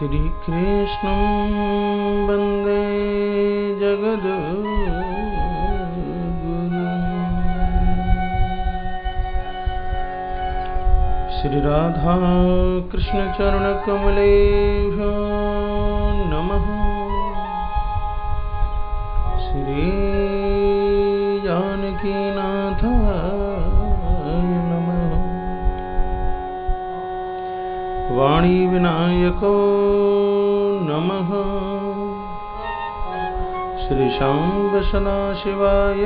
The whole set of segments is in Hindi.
श्री कृष्ण वंदे जगद्गुरु श्री राधा कृष्ण चरण कमलेभ्यो नमः। श्री जानकी नाथाय नमः। वाणी विनायको नमः। श्री शांब सदाशिवाय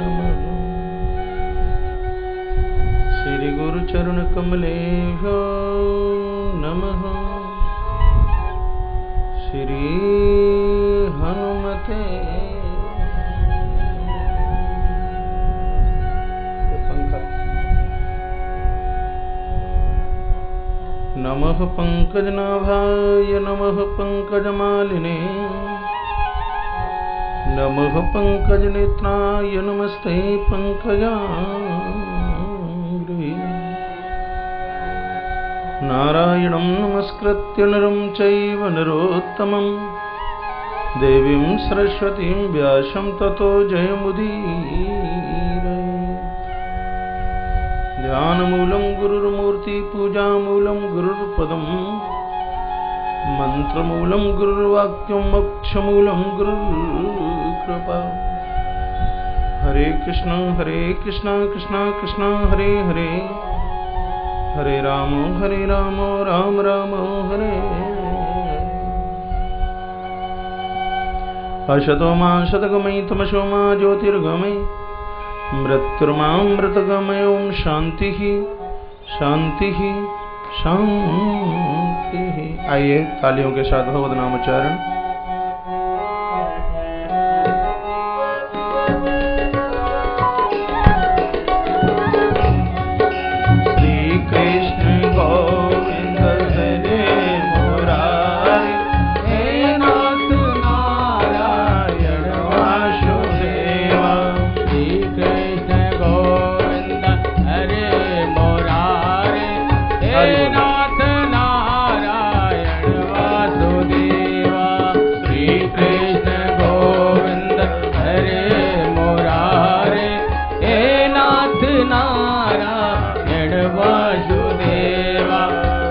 नमः। श्री गुरु चरण कमलेभ्यो नमः। श्री हनुमते नमः। पंकजनाभाय नमः। पंकजमालिने नमः। पंकजनेत्राय नमस्ते पंकजांघ्रि। नारायणं नमस्कृत्य नरं चैव नरोत्तमं देवीं सरस्वतीं व्यासं ततो जयमुदीरये। ध्यानमूलं गुरुर्मूर्ति पूजामूलं गुरुर्पदं मंत्रमूलं गुरुर्वाक्यं मोक्षमूलं गुरुर्कृपा। हरे कृष्ण कृष्ण कृष्ण हरे हरे, हरे राम राम राम हरे। असतो मा सद्गमयि तमसो मा ज्योतिर्गमयि मृत्युर्मामृतगमय। ओम शांति शांति शांति। आइए तालियों के साथ भगवद नाम उच्चारण। श्री कृष्ण गोविंद हरे मुरारी, हे नाथ नारायण वासुदेवा। श्री कृष्ण गोविंद हरे मुरारी, हे नाथ नारायण वासुदेवा। श्री कृष्ण गोविंद हरे मुरारी, हे नाथ नारायण वासुदेवा।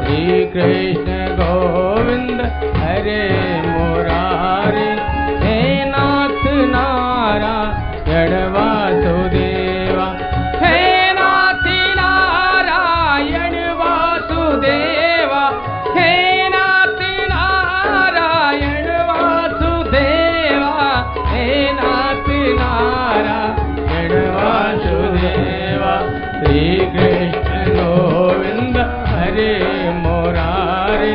श्री कृष्ण गोविंद हरे मुरारी, हे नाथ नारायण वासुदेवा। हे नाथ नारायण वासुदेवा, हे नाथ नारायण वासुदेवा, हे नाथ नारायण वासुदेवा। श्री कृष्ण गोविंद हरे मुरारी,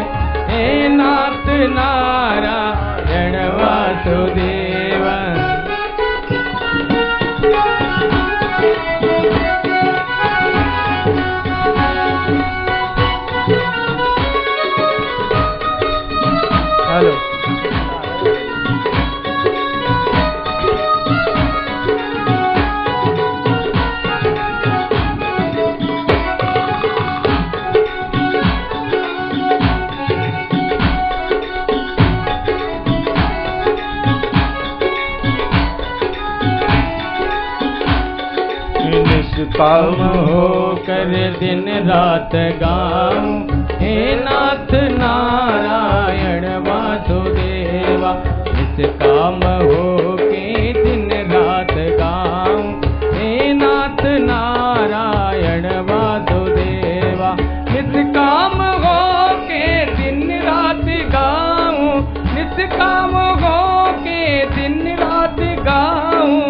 हे नाथ नारायण वासुदेवा। हेलो निष्काम होकर दिन रात गाऊं, हे नाथ नारायण वासुदेवा। निष्काम होके दिन रात गाऊं, हे नाथ नारायण वासुदेवा। निष्काम होके दिन रात गाऊं, निष्काम होके दिन रात गाऊं,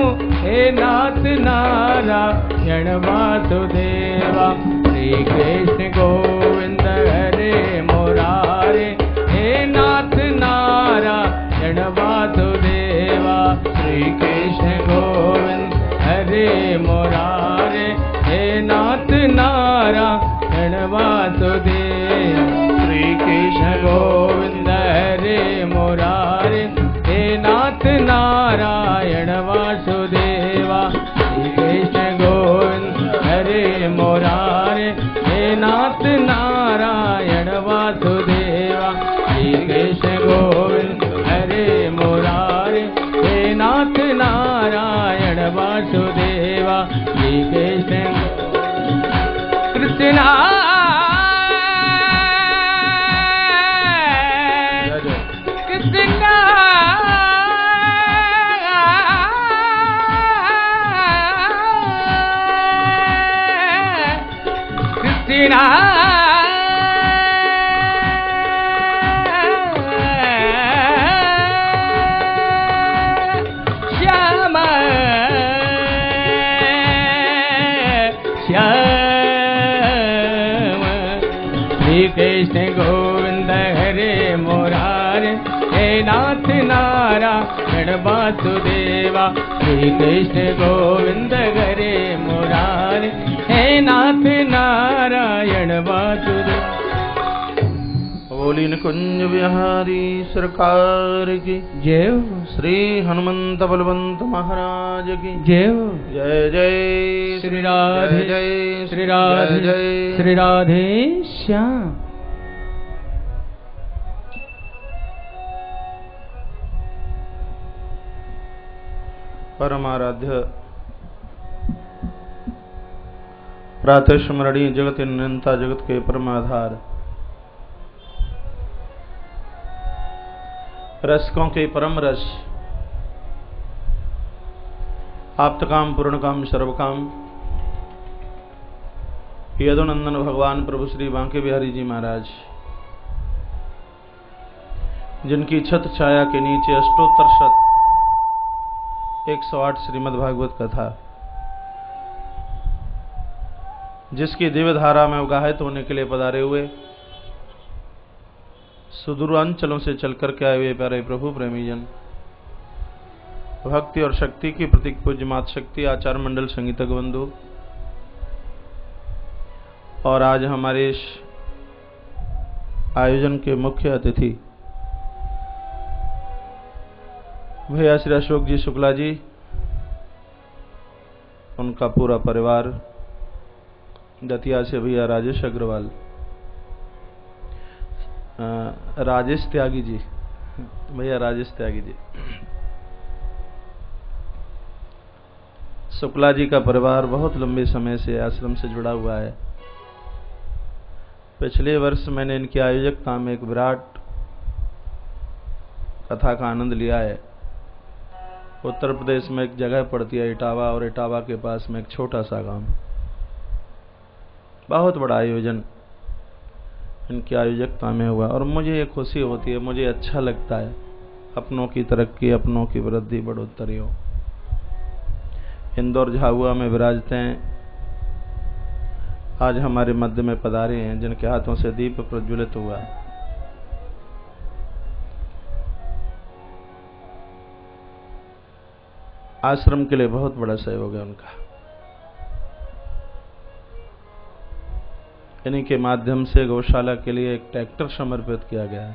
हे नाथ नारायण वासुदेवा। श्री कृष्ण गोविंद हरे मुरारी, हे नाथ नारायण वासुदेवा। श्री कृष्ण गोविंद हरे मुरारी, हे नाथ नारायण वासुदेवा। श्री कृष्ण गोविंद हरे मुरारी, हे नाथ नारायण वासुदेवा। श्री कृष्ण गोविंद हरे मुरारी, हे नाथ नारायण वासुदेवा। कृष्णा कृष्णा कृष्णा श्याम श्याम श्री कृष्ण गोविंद हरे मुरारे हे नाथ नारायण वासुदेवा श्री कृष्ण गोविंद हरे मुरारे हे नाथ नारायण वासुदेवा। बोली निकुंज बिहारी सरकार की जय हो। श्री हनुमंत बलवंत महाराज की जय हो। जय जय श्री राधे जय श्री राधे जय श्री राधे श्याम। परमाराध्य प्रातः स्मरणीय जगत नियंता जगत के परमाधार रसकों के परम रस आप्तकाम पूर्णकाम सर्वकाम यदुनंदन भगवान प्रभु श्री बांके बिहारी जी महाराज जिनकी छत छाया के नीचे अष्टोत्तर शत 108 श्रीमद् भागवत कथा जिसकी दिव्य धारा में उगाहित होने के लिए पधारे हुए सुदूरांचलों से चलकर के आए हुए प्यारे प्रभु प्रेमी जन भक्ति और शक्ति की प्रतीक पूज्य मात शक्ति आचार्य मंडल संगीतक बंधु और आज हमारे इस आयोजन के मुख्य अतिथि भैया श्री अशोक जी शुक्ला जी उनका पूरा परिवार दतिया से भैया राजेश अग्रवाल राजेश त्यागी जी भैया राजेश त्यागी जी शुक्ला जी का परिवार बहुत लंबे समय से आश्रम से जुड़ा हुआ है। पिछले वर्ष मैंने इनकी आयोजकता में एक विराट कथा का आनंद लिया है। उत्तर प्रदेश में एक जगह पड़ती है इटावा और इटावा के पास में एक छोटा सा गांव बहुत बड़ा आयोजन इनकी आयोजकता में हुआ और मुझे ये खुशी होती है मुझे अच्छा लगता है अपनों की तरक्की अपनों की वृद्धि बढ़ोतरी हो। इंदौर झाबुआ में विराजते हैं आज हमारे मध्य में पधारे हैं जिनके हाथों से दीप प्रज्वलित हुआ है। आश्रम के लिए बहुत बड़ा सहयोग है उनका। इन्हीं के माध्यम से गौशाला के लिए एक ट्रैक्टर समर्पित किया गया है।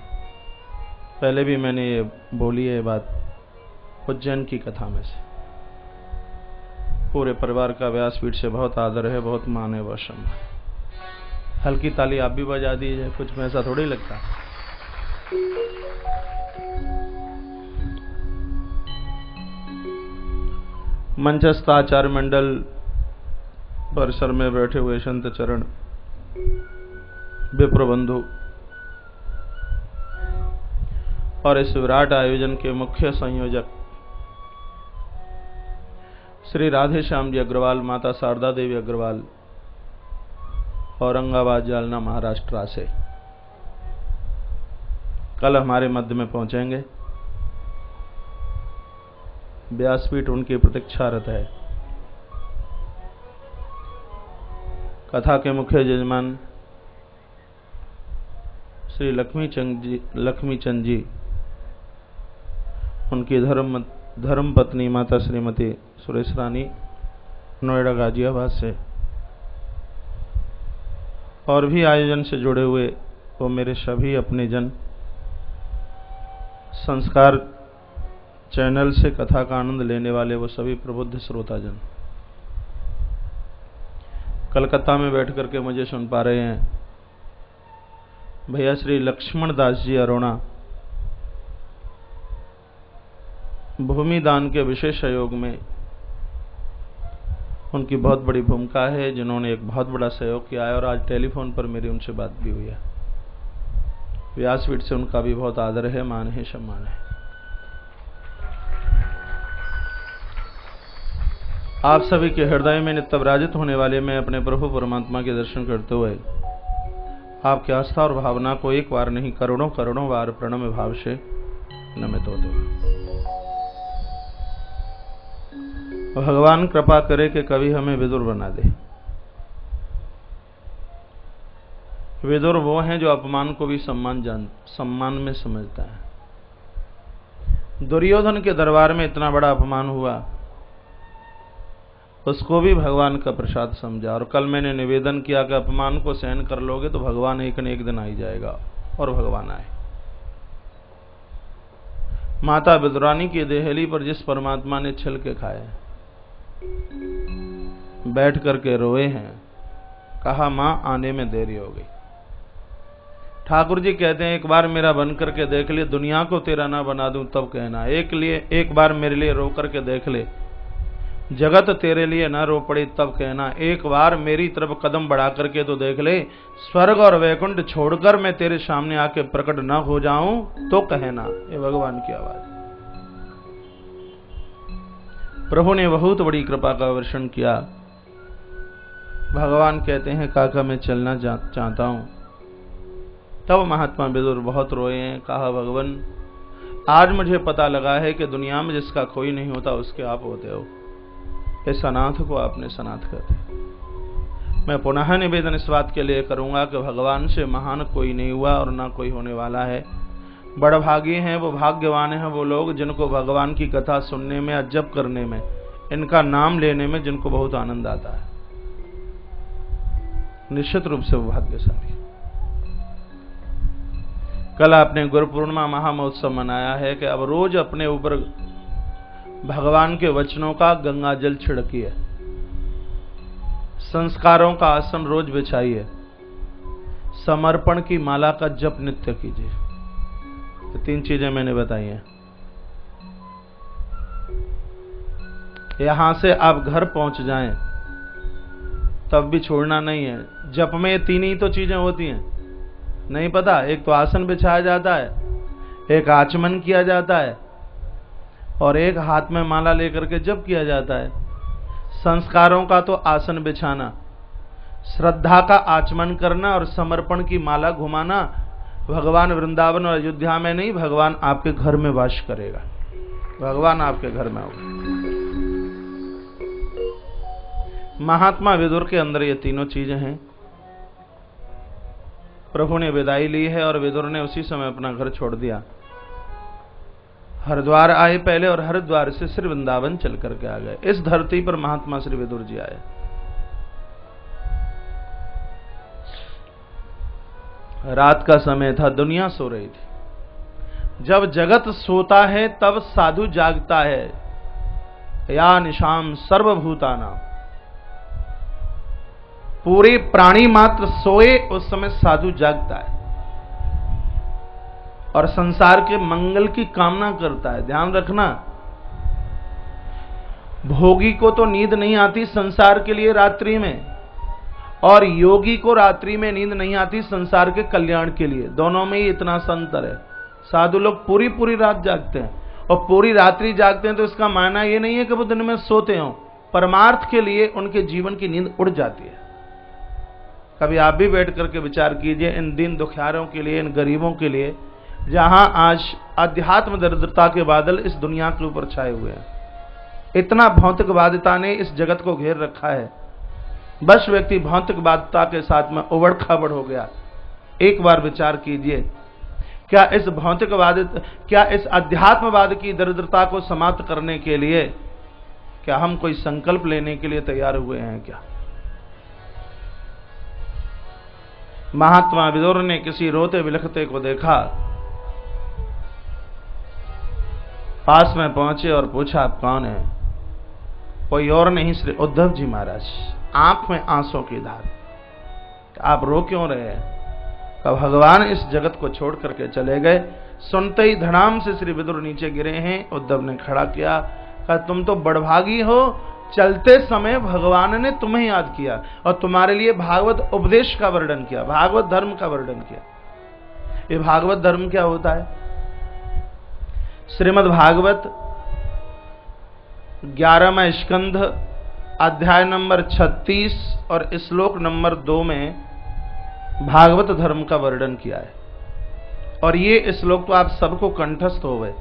पहले भी मैंने ये बोली है बात उज्जैन की कथा में से। पूरे परिवार का व्यासपीठ से बहुत आदर है बहुत मान है बहुत सम्मान। हल्की ताली आप भी बजा दीजिए कुछ में ऐसा थोड़ी लगता। मंचस्थ आचार्य मंडल परिसर में बैठे हुए संत चरण विप्र बंधु और इस विराट आयोजन के मुख्य संयोजक श्री राधे श्याम जी अग्रवाल माता शारदा देवी अग्रवाल औरंगाबाद जालना महाराष्ट्र से कल हमारे मध्य में पहुंचेंगे। व्यासपीठ उनकी प्रतीक्षारत है। कथा के मुख्य यजमान श्री लक्ष्मीचंद जी उनकी धर्म पत्नी माता श्रीमती सुरेश रानी नोएडा गाजियाबाद से और भी आयोजन से जुड़े हुए वो मेरे सभी अपने जन संस्कार चैनल से कथा का आनंद लेने वाले वो सभी प्रबुद्ध श्रोताजन कलकत्ता में बैठ करके मुझे सुन पा रहे हैं। भैया श्री लक्ष्मण दास जी अरोड़ा भूमि दान के विशेष सहयोग में उनकी बहुत बड़ी भूमिका है, जिन्होंने एक बहुत बड़ा सहयोग किया है और आज टेलीफोन पर मेरी उनसे बात भी हुई है। व्यासपीठ से उनका भी बहुत आदर है, मान है, सम्मान है। आप सभी के हृदय में नित्य विराजित होने वाले मैं अपने प्रभु परमात्मा के दर्शन करते हुए आपकी आस्था और भावना को एक बार नहीं करोड़ों करोड़ों बार प्रणम्य भाव से नमित होते हुए भगवान कृपा करे कि कभी हमें विदुर बना दे। विदुर वो हैं जो अपमान को भी सम्मान में समझता है। दुर्योधन के दरबार में इतना बड़ा अपमान हुआ, उसको भी भगवान का प्रसाद समझा। और कल मैंने निवेदन किया कि अपमान को सहन कर लोगे तो भगवान एक न एक दिन आ ही जाएगा, और भगवान आए। माता विदुरानी की देहली पर जिस परमात्मा ने छिलके खाए, बैठ करके रोए हैं, कहा मां आने में देरी हो गई। ठाकुर जी कहते हैं एक बार मेरा बन करके देख ले, दुनिया को तेरा ना बना दूं तब कहना। एक बार मेरे लिए रो करके देख ले, जगत तेरे लिए ना रो पड़ी तब कहना। एक बार मेरी तरफ कदम बढ़ा करके तो देख ले, स्वर्ग और वैकुंठ छोड़कर मैं तेरे सामने आके प्रकट ना हो जाऊं तो कहना। ये भगवान की आवाज। प्रभु ने बहुत बड़ी कृपा का वर्षण किया। भगवान कहते हैं काका मैं चलना चाहता हूं। तब महात्मा विदुर बहुत रोए हैं, कहा भगवान आज मुझे पता लगा है कि दुनिया में जिसका कोई नहीं होता उसके आप होते हो। इस अनाथ को आपने सनाथ कर दिया। मैं पुनः निवेदन इस बात के लिए करूंगा कि भगवान से महान कोई नहीं हुआ और ना कोई होने वाला है। बड़भागी हैं वो, भाग्यवान हैं वो लोग जिनको भगवान की कथा सुनने में, जप करने में, इनका नाम लेने में जिनको बहुत आनंद आता है। निश्चित रूप से वो भाग्यशाली। कल आपने गुरु पूर्णिमा महामहोत्सव मनाया है कि अब रोज अपने ऊपर भगवान के वचनों का गंगा जल छिड़किए, संस्कारों का आसन रोज बिछाइए, समर्पण की माला का जप नित्य कीजिए। तो 3 चीजें मैंने बताई हैं। यहां से आप घर पहुंच जाएं तब भी छोड़ना नहीं है। जप में ये 3 ही तो चीजें होती हैं, नहीं पता? एक तो आसन बिछाया जाता है, एक आचमन किया जाता है, और एक हाथ में माला लेकर के जप किया जाता है। संस्कारों का तो आसन बिछाना, श्रद्धा का आचमन करना और समर्पण की माला घुमाना। भगवान वृंदावन और अयोध्या में नहीं, भगवान आपके घर में वास करेगा। भगवान आपके घर में होगा। महात्मा विदुर के अंदर ये तीनों चीजें हैं। प्रभु ने विदाई ली है और विदुर ने उसी समय अपना घर छोड़ दिया। हरिद्वार आए पहले और हरिद्वार से श्री वृंदावन चल करके आ गए। इस धरती पर महात्मा श्री विदुर जी आए। रात का समय था, दुनिया सो रही थी। जब जगत सोता है तब साधु जागता है। या निशाम सर्वभूतानां, पूरे प्राणी मात्र सोए उस समय साधु जागता है और संसार के मंगल की कामना करता है। ध्यान रखना, भोगी को तो नींद नहीं आती संसार के लिए रात्रि में, और योगी को रात्रि में नींद नहीं आती संसार के कल्याण के लिए। दोनों में ही इतना अंतर है। साधु लोग पूरी पूरी रात जागते हैं और पूरी रात्रि जागते हैं, तो इसका मायना ये नहीं है कि वो दिन में सोते हों। परमार्थ के लिए उनके जीवन की नींद उड़ जाती है। कभी आप भी बैठ करके विचार कीजिए इन दीन दुखियारों के लिए, इन गरीबों के लिए, जहां आज अध्यात्म दरिद्रता के बादल इस दुनिया के ऊपर छाए हुए हैं। इतना भौतिकवादिता ने इस जगत को घेर रखा है, बस व्यक्ति भौतिकवादिता के साथ में उबड़ खाबड़ हो गया। एक बार विचार कीजिए, क्या इस अध्यात्मवाद की दरिद्रता को समाप्त करने के लिए क्या हम कोई संकल्प लेने के लिए तैयार हुए हैं क्या? महात्मा विदुर ने किसी रोते बिलखते को देखा, पास में पहुंचे और पूछा आप कौन है? कोई और नहीं, श्री उद्धव जी महाराज। आंख में आंसू की धार। आप रो क्यों रहे हैं? कब भगवान इस जगत को छोड़ करके चले गए। सुनते ही धड़ाम से श्री विदुर नीचे गिरे हैं। उद्धव ने खड़ा किया, कहा तुम तो बड़भागी हो, चलते समय भगवान ने तुम्हें याद किया और तुम्हारे लिए भागवत उपदेश का वर्णन किया, भागवत धर्म का वर्णन किया। ये भागवत धर्म क्या होता है? श्रीमद् भागवत 11वां स्कंध अध्याय नंबर 36 और श्लोक नंबर 2 में भागवत धर्म का वर्णन किया है। और ये श्लोक तो आप सबको कंठस्थ हो गए।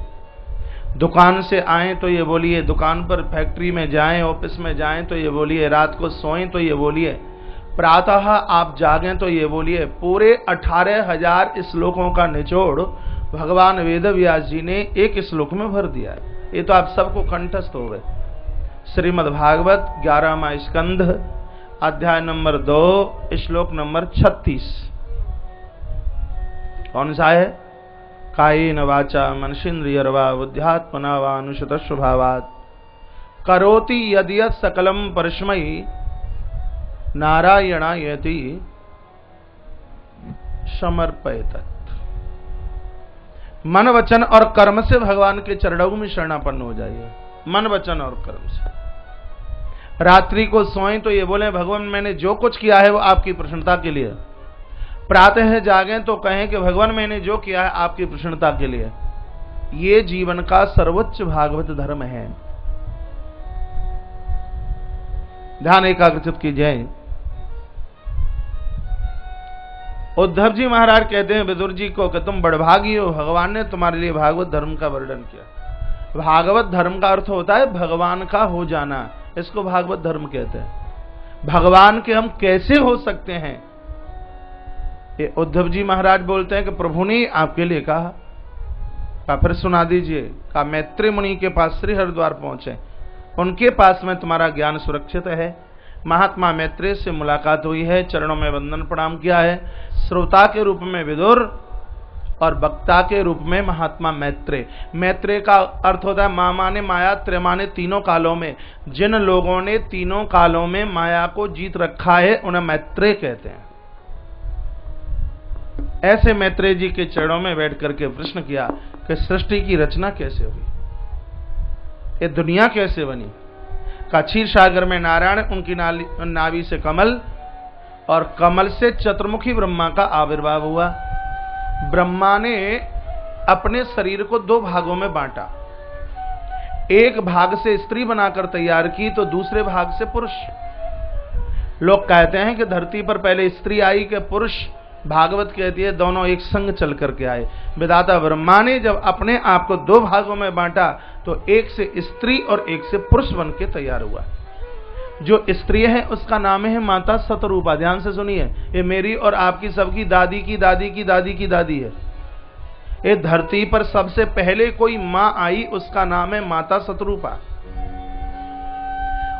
दुकान से आए तो ये बोलिए, दुकान पर फैक्ट्री में जाएं, ऑफिस में जाएं तो ये बोलिए, रात को सोएं तो ये बोलिए, प्रातः आप जागें तो ये बोलिए। पूरे 18,000 श्लोकों का निचोड़ भगवान वेदव्यास जी ने एक श्लोक में भर दिया है। ये तो आप सबको कंठस्थ हो गए। श्रीमद् भागवत 11वां स्कंध अध्याय नंबर 2 श्लोक नंबर 36 कौन सा है? कायेन वाचा मनसेन्द्रियर्वा बुद्ध्यात्मना वा अनुसृत स्वभावात् करोति यद्यत् सकलं परस्मै नारायणायति समर्पयेत्। मन वचन और कर्म से भगवान के चरणों में शरणापन्न हो जाइए। मन वचन और कर्म से। रात्रि को सोएं तो ये बोलें, भगवान मैंने जो कुछ किया है वो आपकी प्रसन्नता के लिए। प्रातः जागें तो कहें कि भगवान मैंने जो किया है आपकी प्रसन्नता के लिए। ये जीवन का सर्वोच्च भागवत धर्म है। ध्यान एकाग्रचित कीजिए। उद्धव जी महाराज कहते हैं विदुर जी को कि तुम बड़भागी हो, भगवान ने तुम्हारे लिए भागवत धर्म का वर्णन किया। भागवत धर्म का अर्थ होता है भगवान का हो जाना, इसको भागवत धर्म कहते हैं। भगवान के हम कैसे हो सकते हैं? ये उद्धव जी महाराज बोलते हैं कि प्रभु ने आपके लिए कहा। फिर सुना दीजिए। कहा मैत्री मुनि के पास श्री हरिद्वार पहुंचे, उनके पास में तुम्हारा ज्ञान सुरक्षित है। महात्मा मैत्रेय से मुलाकात हुई है, चरणों में वंदन प्रणाम किया है। श्रोता के रूप में विदुर और वक्ता के रूप में महात्मा मैत्रेय। मैत्रेय का अर्थ होता है मा माने माया, त्रय माने तीनों कालों में। जिन लोगों ने तीनों कालों में माया को जीत रखा है उन्हें मैत्रेय कहते हैं। ऐसे मैत्रेय जी के चरणों में बैठ करके प्रश्न किया कि सृष्टि की रचना कैसे हुई, ये दुनिया कैसे बनी। का क्षीर सागर में नारायण, उनकी नाभि से कमल और कमल से चतुर्मुखी ब्रह्मा का आविर्भाव हुआ। ब्रह्मा ने अपने शरीर को 2 भागों में बांटा। एक भाग से स्त्री बनाकर तैयार की तो दूसरे भाग से पुरुष। लोग कहते हैं कि धरती पर पहले स्त्री आई कि पुरुष। भागवत कहती है दोनों एक संग चल करके आए। विधाता ब्रह्मा ने जब अपने आप को 2 भागों में बांटा तो एक से स्त्री और एक से पुरुष बन के तैयार हुआ। जो स्त्री है उसका नाम है माता सतरूपा। ध्यान से सुनिए, ये मेरी और आपकी सबकी दादी की दादी की दादी की दादी है। ये धरती पर सबसे पहले कोई मां आई, उसका नाम है माता सतरूपा।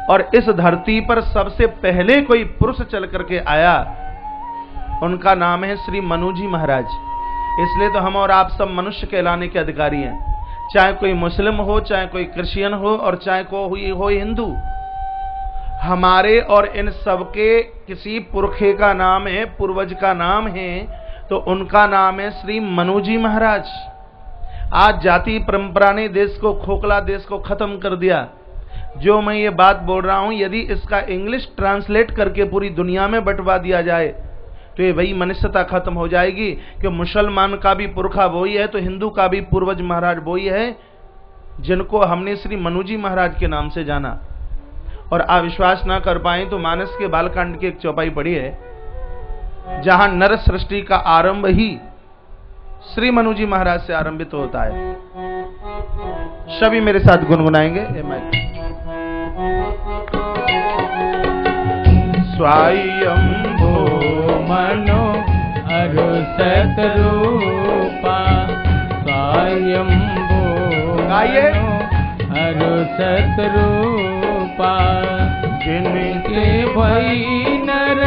और इस धरती पर सबसे पहले कोई पुरुष चल करके आया, उनका नाम है श्री मनु जी महाराज। इसलिए तो हम और आप सब मनुष्य कहलाने के अधिकारी हैं। चाहे कोई मुस्लिम हो, चाहे कोई क्रिश्चियन हो और चाहे कोई हो हिंदू, हमारे और इन सबके किसी पुरखे का नाम है, पूर्वज का नाम है, तो उनका नाम है श्री मनु जी महाराज। आज जाति परंपरा ने देश को खोखला, देश को खत्म कर दिया। जो मैं ये बात बोल रहा हूं, यदि इसका इंग्लिश ट्रांसलेट करके पूरी दुनिया में बंटवा दिया जाए तो ये वही मनुष्यता खत्म हो जाएगी कि मुसलमान का भी पुरखा वही है तो हिंदू का भी पूर्वज महाराज वही है, जिनको हमने श्री मनु जी महाराज के नाम से जाना। और आप विश्वास ना कर पाए तो मानस के बालकांड की एक चौपाई पड़ी है, जहां नर सृष्टि का आरंभ ही श्री मनु जी महाराज से आरंभित होता है। सभी मेरे साथ गुनगुनाएंगे। स्वायंभो मनो अरु सतरूपा, स्वायंभो मनो अरु सतरूपा, जिनके भई नर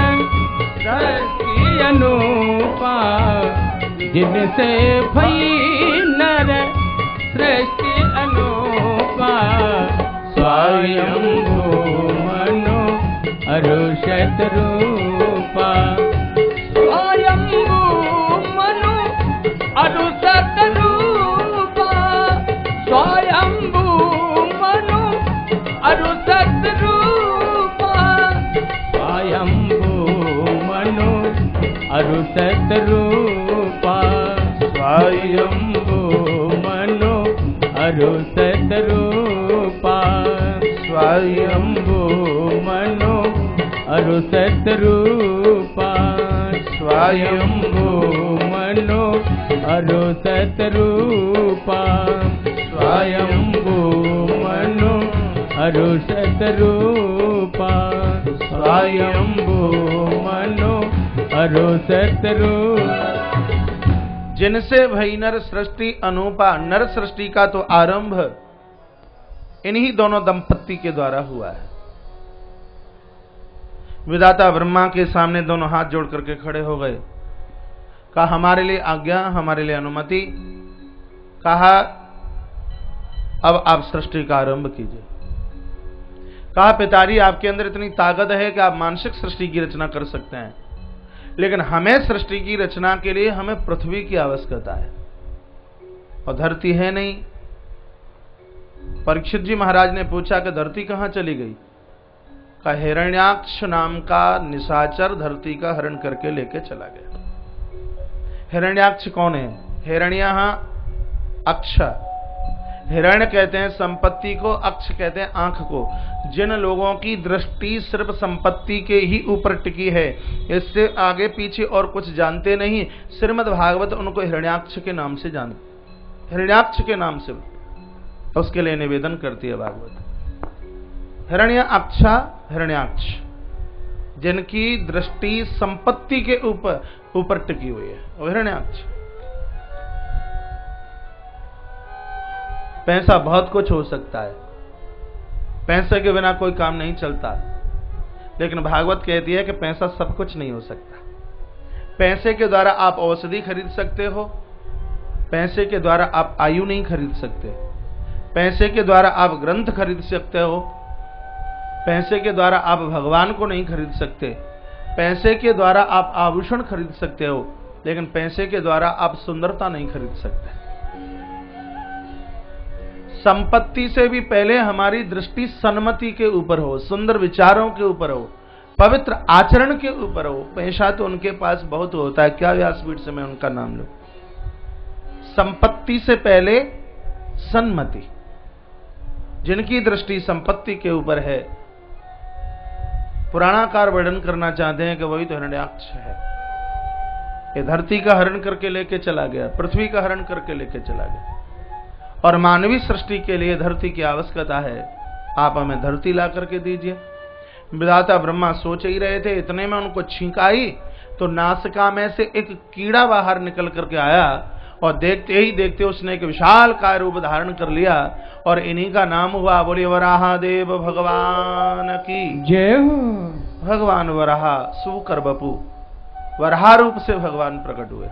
सृष्टि अनूपा, जिनसे भई नर सृष्टि अनूपा, स्वायंभो मनो अरु सतरूपा, स्वयंभू मनु अरु सतरूपा, स्वयंभू मनु अरु सतरूपा। अरु शतरूपा स्वायंभू मनो अरु शतरूपा स्वायंभू मनो अरु शतरूपा स्वायंभू मनो अरु शतरूपा स्वायंभू मनो अरु शतरूपा स्वायंभू मनो अरु शतरूपा। जिनसे भई नर सृष्टि अनूपा, नर सृष्टि का तो आरंभ इन्हीं दोनों दंपत्ति के द्वारा हुआ है। विधाता ब्रह्मा के सामने दोनों हाथ जोड़ करके खड़े हो गए। कहा हमारे लिए आज्ञा, हमारे लिए अनुमति। कहा अब आप सृष्टि का आरंभ कीजिए। कहा पिताजी आपके अंदर इतनी ताकत है कि आप मानसिक सृष्टि की रचना कर सकते हैं, लेकिन हमें सृष्टि की रचना के लिए हमें पृथ्वी की आवश्यकता है और धरती है नहीं। परीक्षित जी महाराज ने पूछा कि धरती कहां चली गई? का हिरण्याक्ष नाम का निशाचर धरती का हरण करके लेके चला गया। हिरण्याक्ष कौन है? हिरण्य अक्ष, हिरण्य कहते हैं संपत्ति को, अक्ष कहते हैं आंख को। जिन लोगों की दृष्टि सिर्फ संपत्ति के ही ऊपर टिकी है, इससे आगे पीछे और कुछ जानते नहीं, श्रीमद् भागवत उनको हिरण्याक्ष के नाम से जानते, हिरण्याक्ष के नाम से उसके लिए निवेदन करती है भागवत। हिरण्य अक्षा, हिरण्याक्ष, जिनकी दृष्टि संपत्ति के ऊपर टिकी हुई है, वो हिरण्याक्ष। पैसा बहुत कुछ हो सकता है, पैसे के बिना कोई काम नहीं चलता, लेकिन भागवत कहती है कि पैसा सब कुछ नहीं हो सकता। पैसे के द्वारा आप औषधि खरीद सकते हो, पैसे के द्वारा आप आयु नहीं खरीद सकते, पैसे के द्वारा आप ग्रंथ खरीद सकते हो, पैसे के द्वारा आप भगवान को नहीं खरीद सकते, पैसे के द्वारा आप आभूषण खरीद सकते हो, लेकिन पैसे के द्वारा आप सुंदरता नहीं खरीद सकते। संपत्ति से भी पहले हमारी दृष्टि सन्मति के ऊपर हो, सुंदर विचारों के ऊपर हो, पवित्र आचरण के ऊपर हो। पैसा तो उनके पास बहुत होता है, क्या व्यासपीठ से मैं उनका नाम लूं। संपत्ति से पहले सन्मति, जिनकी दृष्टि संपत्ति के ऊपर है, पुराणाकार वर्णन करना चाहते हैं कि वही तो हिरण्याक्ष है। ये धरती का हरण करके लेके चला गया, पृथ्वी का हरण करके लेके चला गया, और मानवीय सृष्टि के लिए धरती की आवश्यकता है। आप हमें धरती ला करके दीजिए। विधाता ब्रह्मा सोच ही रहे थे, इतने में उनको छींक आई तो नासिका में से एक कीड़ा बाहर निकल करके आया, और देखते ही देखते उसने एक विशाल काय रूप धारण कर लिया, और इन्हीं का नाम हुआ, बोलिए वराहदेव भगवान की जय हो। भगवान वराह सुकर बपू, वराह रूप से भगवान प्रकट हुए।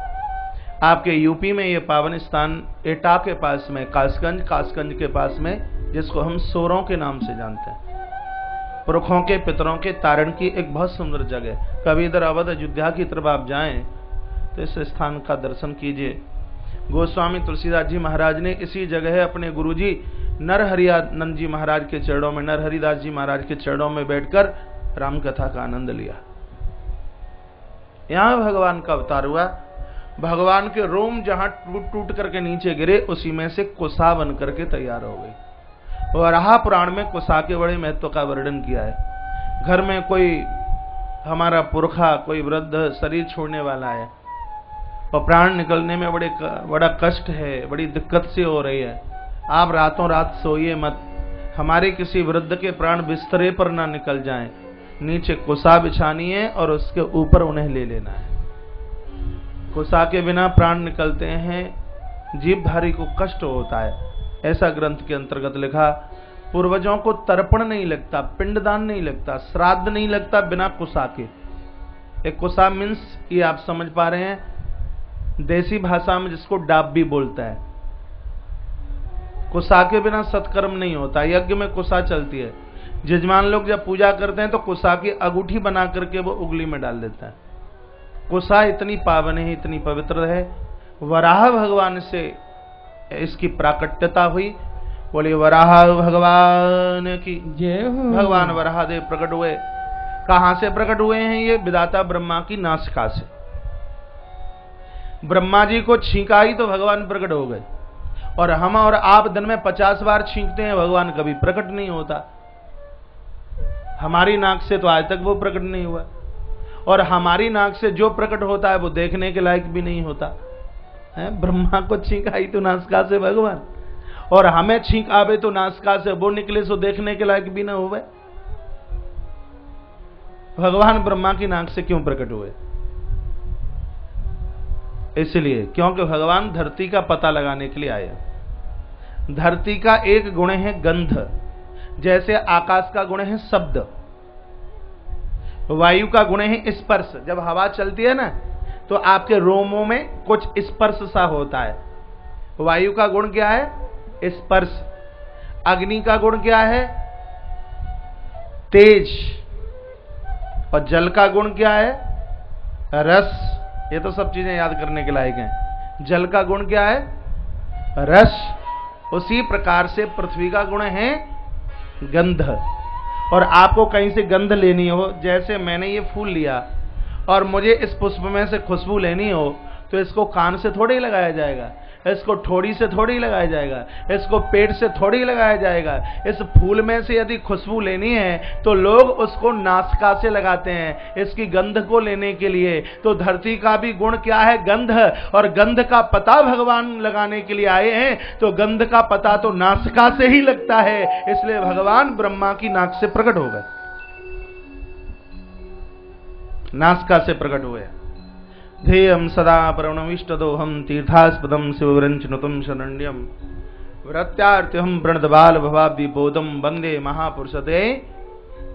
आपके यूपी में ये पावन स्थान एटा के पास में, कासगंज के पास में, जिसको हम सोरों के नाम से जानते हैं, पुरखों के पितरों के तारण की एक बहुत सुंदर जगह। कभी इधर अवध अयोध्या की तरफ आप जाएं तो इस स्थान का दर्शन कीजिए। गोस्वामी तुलसीदास जी महाराज ने इसी जगह अपने गुरुजी नरहरियानंद जी महाराज के चरणों में, नरहरिदास जी महाराज के चरणों में बैठकर राम कथा का आनंद लिया। यहां भगवान का अवतार हुआ। भगवान के रोम जहां टूट टूट करके नीचे गिरे, उसी में से कुसा बन करके तैयार हो गई। वराह पुराण में कुसा के बड़े महत्व का वर्णन किया है। घर में कोई हमारा पुरखा, कोई वृद्ध शरीर छोड़ने वाला है और प्राण निकलने में बड़ा कष्ट है, बड़ी दिक्कत से हो रही है, आप रातों रात सोइए मत। हमारे किसी वृद्ध के प्राण बिस्तरे पर ना निकल जाएं, नीचे कुसा बिछानी है और उसके ऊपर उन्हें ले लेना है। कुसा के बिना प्राण निकलते हैं, जीवधारी को कष्ट होता है। ऐसा ग्रंथ के अंतर्गत लिखा, पूर्वजों को तर्पण नहीं लगता, पिंडदान नहीं लगता, श्राद्ध नहीं लगता बिना कुसा के। एक कुसा मीन्स, ये आप समझ पा रहे हैं, देसी भाषा में जिसको डाब भी बोलता है। कुसा के बिना सत्कर्म नहीं होता। यज्ञ में कुसा चलती है। जजमान लोग जब पूजा करते हैं तो कुसा की अंगूठी बना करके वो उंगली में डाल देता है। कुसा इतनी पावन है, इतनी पवित्र है। वराह भगवान से इसकी प्राकट्यता हुई। बोले वराह भगवान की जय हो। भगवान वराहदेव प्रकट हुए। कहां से प्रकट हुए हैं? ये विधाता ब्रह्मा की नासिका से। ब्रह्मा जी को छींका ही तो भगवान प्रकट हो गए, और हम और आप दिन में 50 बार छींकते हैं, भगवान कभी प्रकट नहीं होता। हमारी नाक से तो आज तक वो प्रकट नहीं हुआ, और हमारी नाक से जो प्रकट होता है वो देखने के लायक भी नहीं होता है। ब्रह्मा को छींक आई तो नासिका से भगवान, और हमें छींक आवे तो नासिका से वो निकले सो देखने के लायक भी ना हुए। भगवान ब्रह्मा की नाक से क्यों प्रकट हुए? इसलिए क्योंकि भगवान धरती का पता लगाने के लिए आए। धरती का एक गुण है गंध, जैसे आकाश का गुण है शब्द, वायु का गुण है स्पर्श। जब हवा चलती है ना तो आपके रोमों में कुछ स्पर्श सा होता है। वायु का गुण क्या है? स्पर्श। अग्नि का गुण क्या है? तेज। और जल का गुण क्या है? रस। ये तो सब चीजें याद करने के लायक हैं। जल का गुण क्या है? रस। उसी प्रकार से पृथ्वी का गुण है गंध। और आपको कहीं से गंध लेनी हो, जैसे मैंने ये फूल लिया और मुझे इस पुष्प में से खुशबू लेनी हो, तो इसको कान से थोड़ी ही लगाया जाएगा, इसको ठोड़ी से थोड़ी ही लगाया जाएगा, इसको पेट से थोड़ी ही लगाया जाएगा। इस फूल में से यदि खुशबू लेनी है तो लोग उसको नासिका से लगाते हैं, इसकी गंध को लेने के लिए। तो धरती का भी गुण क्या है? गंध। और गंध का पता भगवान लगाने के लिए आए हैं, तो गंध का पता तो नासिका से ही लगता है। इसलिए भगवान ब्रह्मा की नाक से प्रकट हो गए, नासिका से प्रकट हुए। ध्येयं सदा प्रणविष्टदोहं तीर्थास्पदं शिवरञ्चनुतं शरण्यं व्रत्यार्त्यहं प्रणतबाल भवाब्धि बोधं वंदे महापुरुषते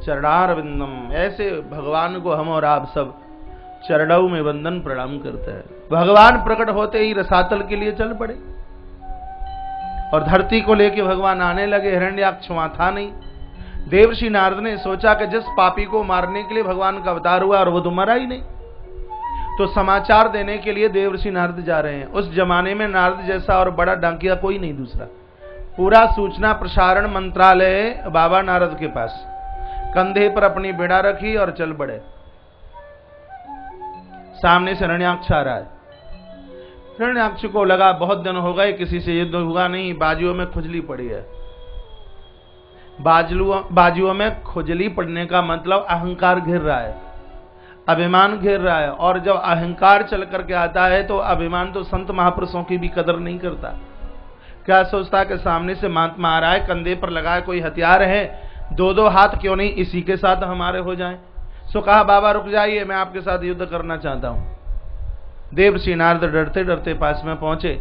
चरणारविंदम। ऐसे भगवान को हम और आप सब चरणों में वंदन प्रणाम करते हैं। भगवान प्रकट होते ही रसातल के लिए चल पड़े, और धरती को लेके भगवान आने लगे। हिरण्याक्ष वहां था नहीं। देवर्षि नारद ने सोचा कि जिस पापी को मारने के लिए भगवान का अवतार हुआ और वो तो मरा ही नहीं, तो समाचार देने के लिए देवर्षि नारद जा रहे हैं। उस जमाने में नारद जैसा और बड़ा डांकिया कोई नहीं दूसरा। पूरा सूचना प्रसारण मंत्रालय बाबा नारद के पास। कंधे पर अपनी बेड़ा रखी और चल पड़े। सामने से हिरण्याक्ष आ रहा है। हिरण्याक्ष को लगा बहुत दिन हो गए किसी से युद्ध हुआ नहीं, बाजुओं में खुजली पड़ी है। बाजुओं में खुजली पड़ने का मतलब अहंकार घिर रहा है, अभिमान घेर रहा है। और जब अहंकार चल करके आता है तो अभिमान तो संत महापुरुषों की भी कदर नहीं करता। क्या सोचता है कि सामने से महात्मा आ रहा है, कंधे पर लगा है कोई हथियार है, दो दो हाथ क्यों नहीं इसी के साथ हमारे हो जाएं। सो कहा बाबा रुक जाइए, मैं आपके साथ युद्ध करना चाहता हूं। देवर्षि नारद डरते डरते पास में पहुंचे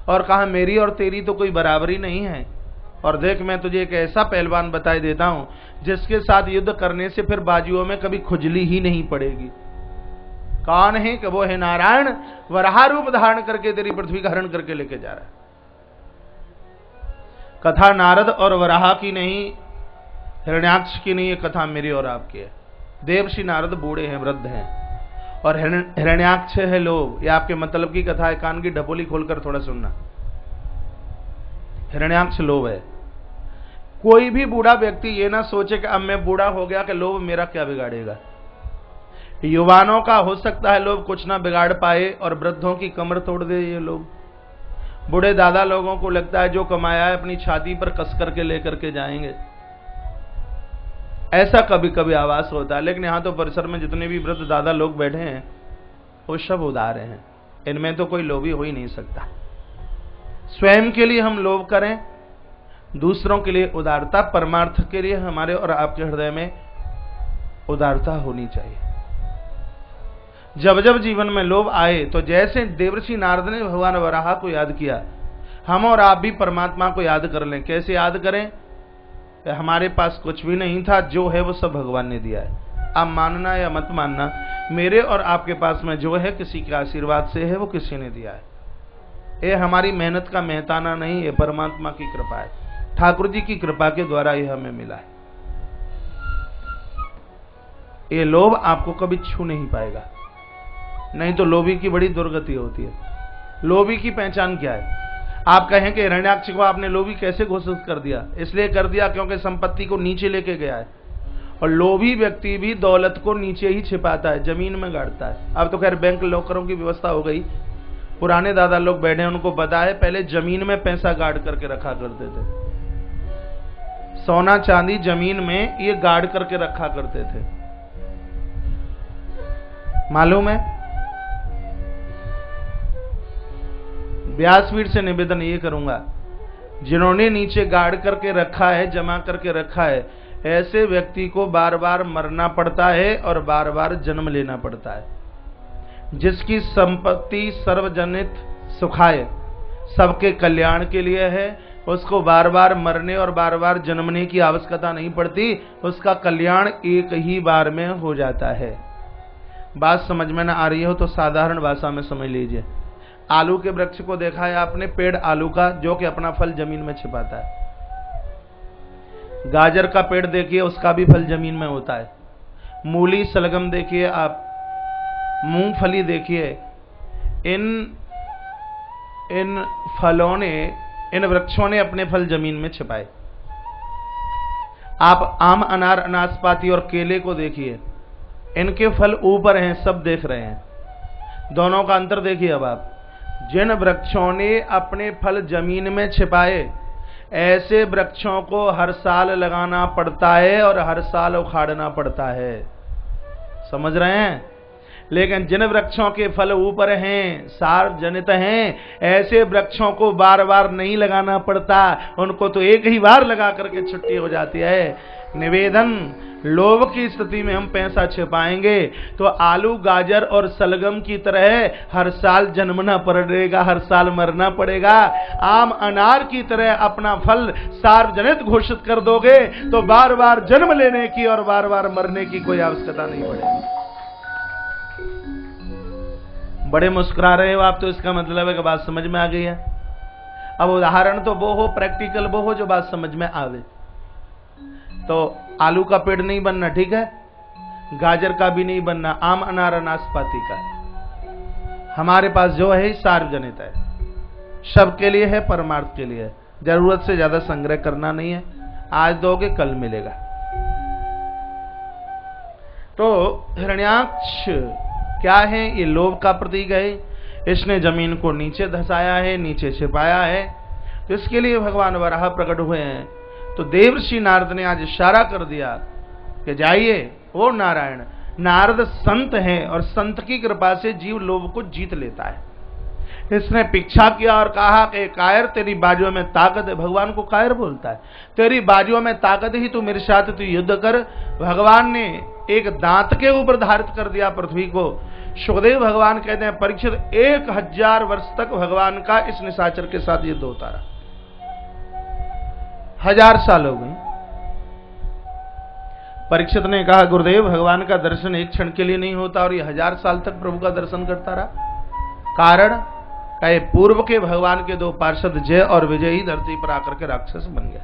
और कहा मेरी और तेरी तो कोई बराबरी नहीं है, और देख मैं तुझे एक ऐसा पहलवान बताई देता हूं जिसके साथ युद्ध करने से फिर बाजुओं में कभी खुजली ही नहीं पड़ेगी। कौन है? कि वो है नारायण, वराह रूप धारण करके तेरी पृथ्वी का हरण करके लेके जा रहा है। कथा नारद और वराह की नहीं, हिरण्याक्ष की नहीं, ये कथा मेरी और आपकी है। देवर्षि नारद बूढ़े हैं, वृद्ध हैं, और हिरण्याक्ष है लोभ। ये आपके मतलब की कथा है, कान की ढपोली खोलकर थोड़ा सुनना। हिरण्याक्ष लोभ है। कोई भी बूढ़ा व्यक्ति ये ना सोचे कि अब मैं बूढ़ा हो गया कि लोभ मेरा क्या बिगाड़ेगा। युवानों का हो सकता है लोभ कुछ ना बिगाड़ पाए, और वृद्धों की कमर तोड़ दे ये लोग। बूढ़े दादा लोगों को लगता है जो कमाया है अपनी छाती पर कस करके लेकर के जाएंगे, ऐसा कभी कभी आवाज होता है। लेकिन यहां तो परिसर में जितने भी वृद्ध दादा लोग बैठे हैं वो सब उदार हैं, इनमें तो कोई लोभी हो ही नहीं सकता। स्वयं के लिए हम लोभ करें, दूसरों के लिए उदारता, परमार्थ के लिए हमारे और आपके हृदय में उदारता होनी चाहिए। जब जब जीवन में लोभ आए तो जैसे देवर्षि नारद ने भगवान वराह को याद किया, हम और आप भी परमात्मा को याद कर लें। कैसे याद करें? हमारे पास कुछ भी नहीं था, जो है वो सब भगवान ने दिया है। आप मानना या मत मानना, मेरे और आपके पास में जो है किसी के आशीर्वाद से है, वो किसी ने दिया है। ये हमारी मेहनत का मेहताना नहीं, ये परमात्मा की कृपा है। ठाकुर जी की कृपा के द्वारा ये हमें मिला है। ये लोभ आपको कभी छू नहीं पाएगा, नहीं तो लोभी की बड़ी दुर्गति होती है। लोभी की पहचान क्या है? आप कहें कि हिरण्याक्ष को आपने लोभी कैसे घोषित कर दिया? इसलिए कर दिया क्योंकि संपत्ति को नीचे लेके गया है, और लोभी व्यक्ति भी दौलत को नीचे ही छिपाता है, जमीन में गाड़ता है। अब तो खैर बैंक लॉकरों की व्यवस्था हो गई, पुराने दादा लोग बैठे, उनको पता है, पहले जमीन में पैसा गाड़ करके रखा करते थे। सोना चांदी जमीन में ये गाड़ करके रखा करते थे, मालूम है। व्यासपीठ से निवेदन ये करूंगा, जिन्होंने नीचे गाड़ करके रखा है, जमा करके रखा है, ऐसे व्यक्ति को बार बार मरना पड़ता है और बार बार जन्म लेना पड़ता है। जिसकी संपत्ति सर्वजनित सुखाय, सबके कल्याण के लिए है, उसको बार बार मरने और बार बार जन्मने की आवश्यकता नहीं पड़ती, उसका कल्याण एक ही बार में हो जाता है। बात समझ में ना आ रही हो तो साधारण भाषा में समझ लीजिए। आलू के वृक्ष को देखा है आपने, पेड़ आलू का, जो कि अपना फल जमीन में छिपाता है। गाजर का पेड़ देखिए, उसका भी फल जमीन में होता है। मूली, सलगम देखिए आप, मूंगफली देखिए, इन फलों ने, इन वृक्षों ने अपने फल जमीन में छिपाए। आप आम, अनार, नाशपाती और केले को देखिए, इनके फल ऊपर हैं, सब देख रहे हैं। दोनों का अंतर देखिए। अब आप, जिन वृक्षों ने अपने फल जमीन में छिपाए, ऐसे वृक्षों को हर साल लगाना पड़ता है और हर साल उखाड़ना पड़ता है, समझ रहे हैं। लेकिन जिन वृक्षों के फल ऊपर हैं, सार्वजनित हैं, ऐसे वृक्षों को बार बार नहीं लगाना पड़ता, उनको तो एक ही बार लगा करके छुट्टी हो जाती है। निवेदन, लोभ की स्थिति में हम पैसा छिपाएंगे तो आलू, गाजर और सलगम की तरह हर साल जन्मना पड़ेगा, हर साल मरना पड़ेगा। आम, अनार की तरह अपना फल सार्वजनिक घोषित कर दोगे तो बार बार जन्म लेने की और बार बार मरने की कोई आवश्यकता नहीं पड़ेगी। बड़े मुस्कुरा रहे हो आप, तो इसका मतलब है कि बात समझ में आ गई है। अब उदाहरण तो वो हो, प्रैक्टिकल वो हो जो बात समझ में आवे। तो आलू का पेड़ नहीं बनना, ठीक है, गाजर का भी नहीं बनना, आम, अनार, नाशपाती का। हमारे पास जो है सार्वजनिक है, सबके लिए है, परमार्थ के लिए है। जरूरत से ज्यादा संग्रह करना नहीं है, आज दोगे कल मिलेगा। तो हिरण्याक्ष क्या है? ये लोभ का प्रतीक है। इसने जमीन को नीचे धसाया है, नीचे छिपाया है। तो इसके लिए भगवान वराह प्रकट हुए हैं। तो देवर्षि नारद ने आज इशारा कर दिया कि जाइए, ओ नारायण। नारद संत हैं और संत की कृपा से जीव लोभ को जीत लेता है। इसने पीछा किया और कहा कि कायर, तेरी बाजुओं में ताकत है। भगवान को कायर बोलता है, तेरी बाजुओं में ताकत ही, तू मेरे साथ तू युद्ध कर। भगवान ने एक दांत के ऊपर धारित कर दिया पृथ्वी को। सुखदेव भगवान कहते हैं, परीक्षित 1000 वर्ष तक भगवान का इस निशाचर के साथ युद्ध होता रहा। 1000 साल हो गए। परीक्षित ने कहा, गुरुदेव, भगवान का दर्शन एक क्षण के लिए नहीं होता और ये 1000 साल तक प्रभु का दर्शन करता रहा। कारण कहे, पूर्व के भगवान के 2 पार्षद जय और विजय ही धरती पर आकर के राक्षस बन गए।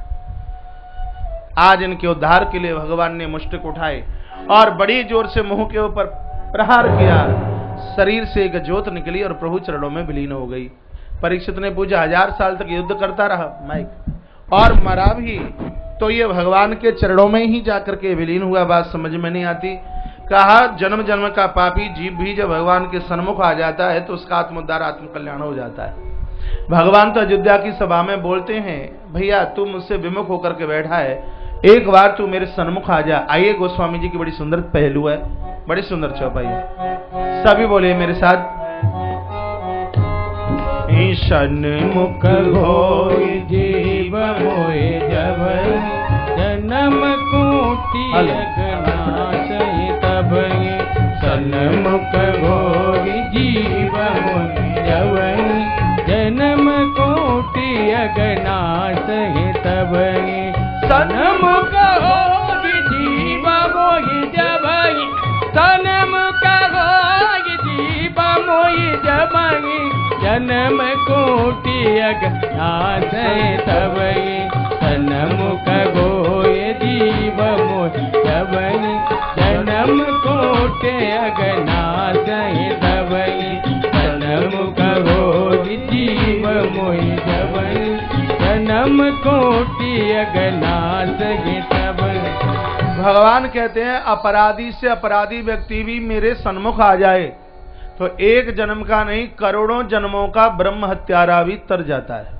आज इनके उद्धार के लिए भगवान ने मुष्टिक उठाए और बड़ी जोर से मुंह के ऊपर प्रहार किया। शरीर से एक ज्योत निकली और प्रभु चरणों में विलीन हो गई। परीक्षित ने पूछा, 1000 साल तक युद्ध करता रहा माइक और मरा भी, तो ये भगवान के चरणों में ही जाकर के विलीन हुआ। बात समझ में नहीं आती। कहा, जन्म जन्म का पापी जीव भी जब भगवान के सन्मुख आ जाता है तो उसका आत्मोद्धार, आत्म कल्याण हो जाता है। भगवान तो अयोध्या की सभा में बोलते हैं, भैया तू मुझसे विमुख होकर के बैठा है, एक बार तू मेरे सन्मुख आ जा। आइए, गोस्वामी जी की बड़ी सुंदर पहलू है, बड़ी सुंदर चौपाई है। सभी बोले मेरे साथ, सन्मुख होय जीव मोय जब जन्म कोटि अगनाश तब। सन्मुख होय जीव मोय जब जन्म कोटि अगनाश तब। सन्मुख होय जीव मोय जब, सन्मुख होय जीव मोय जब जन्म कोटि अगनाश तब। सन्मुख होय जीव मोय जब जन्म कोटि अगनाश तब। सन्मुख होय जीव मोय जब जन्म कोटि अगनाश तब। भगवान कहते हैं, अपराधी से अपराधी व्यक्ति भी मेरे सन्मुख आ जाए तो एक जन्म का नहीं, करोड़ों जन्मों का ब्रह्म हत्यारा भी तर जाता है।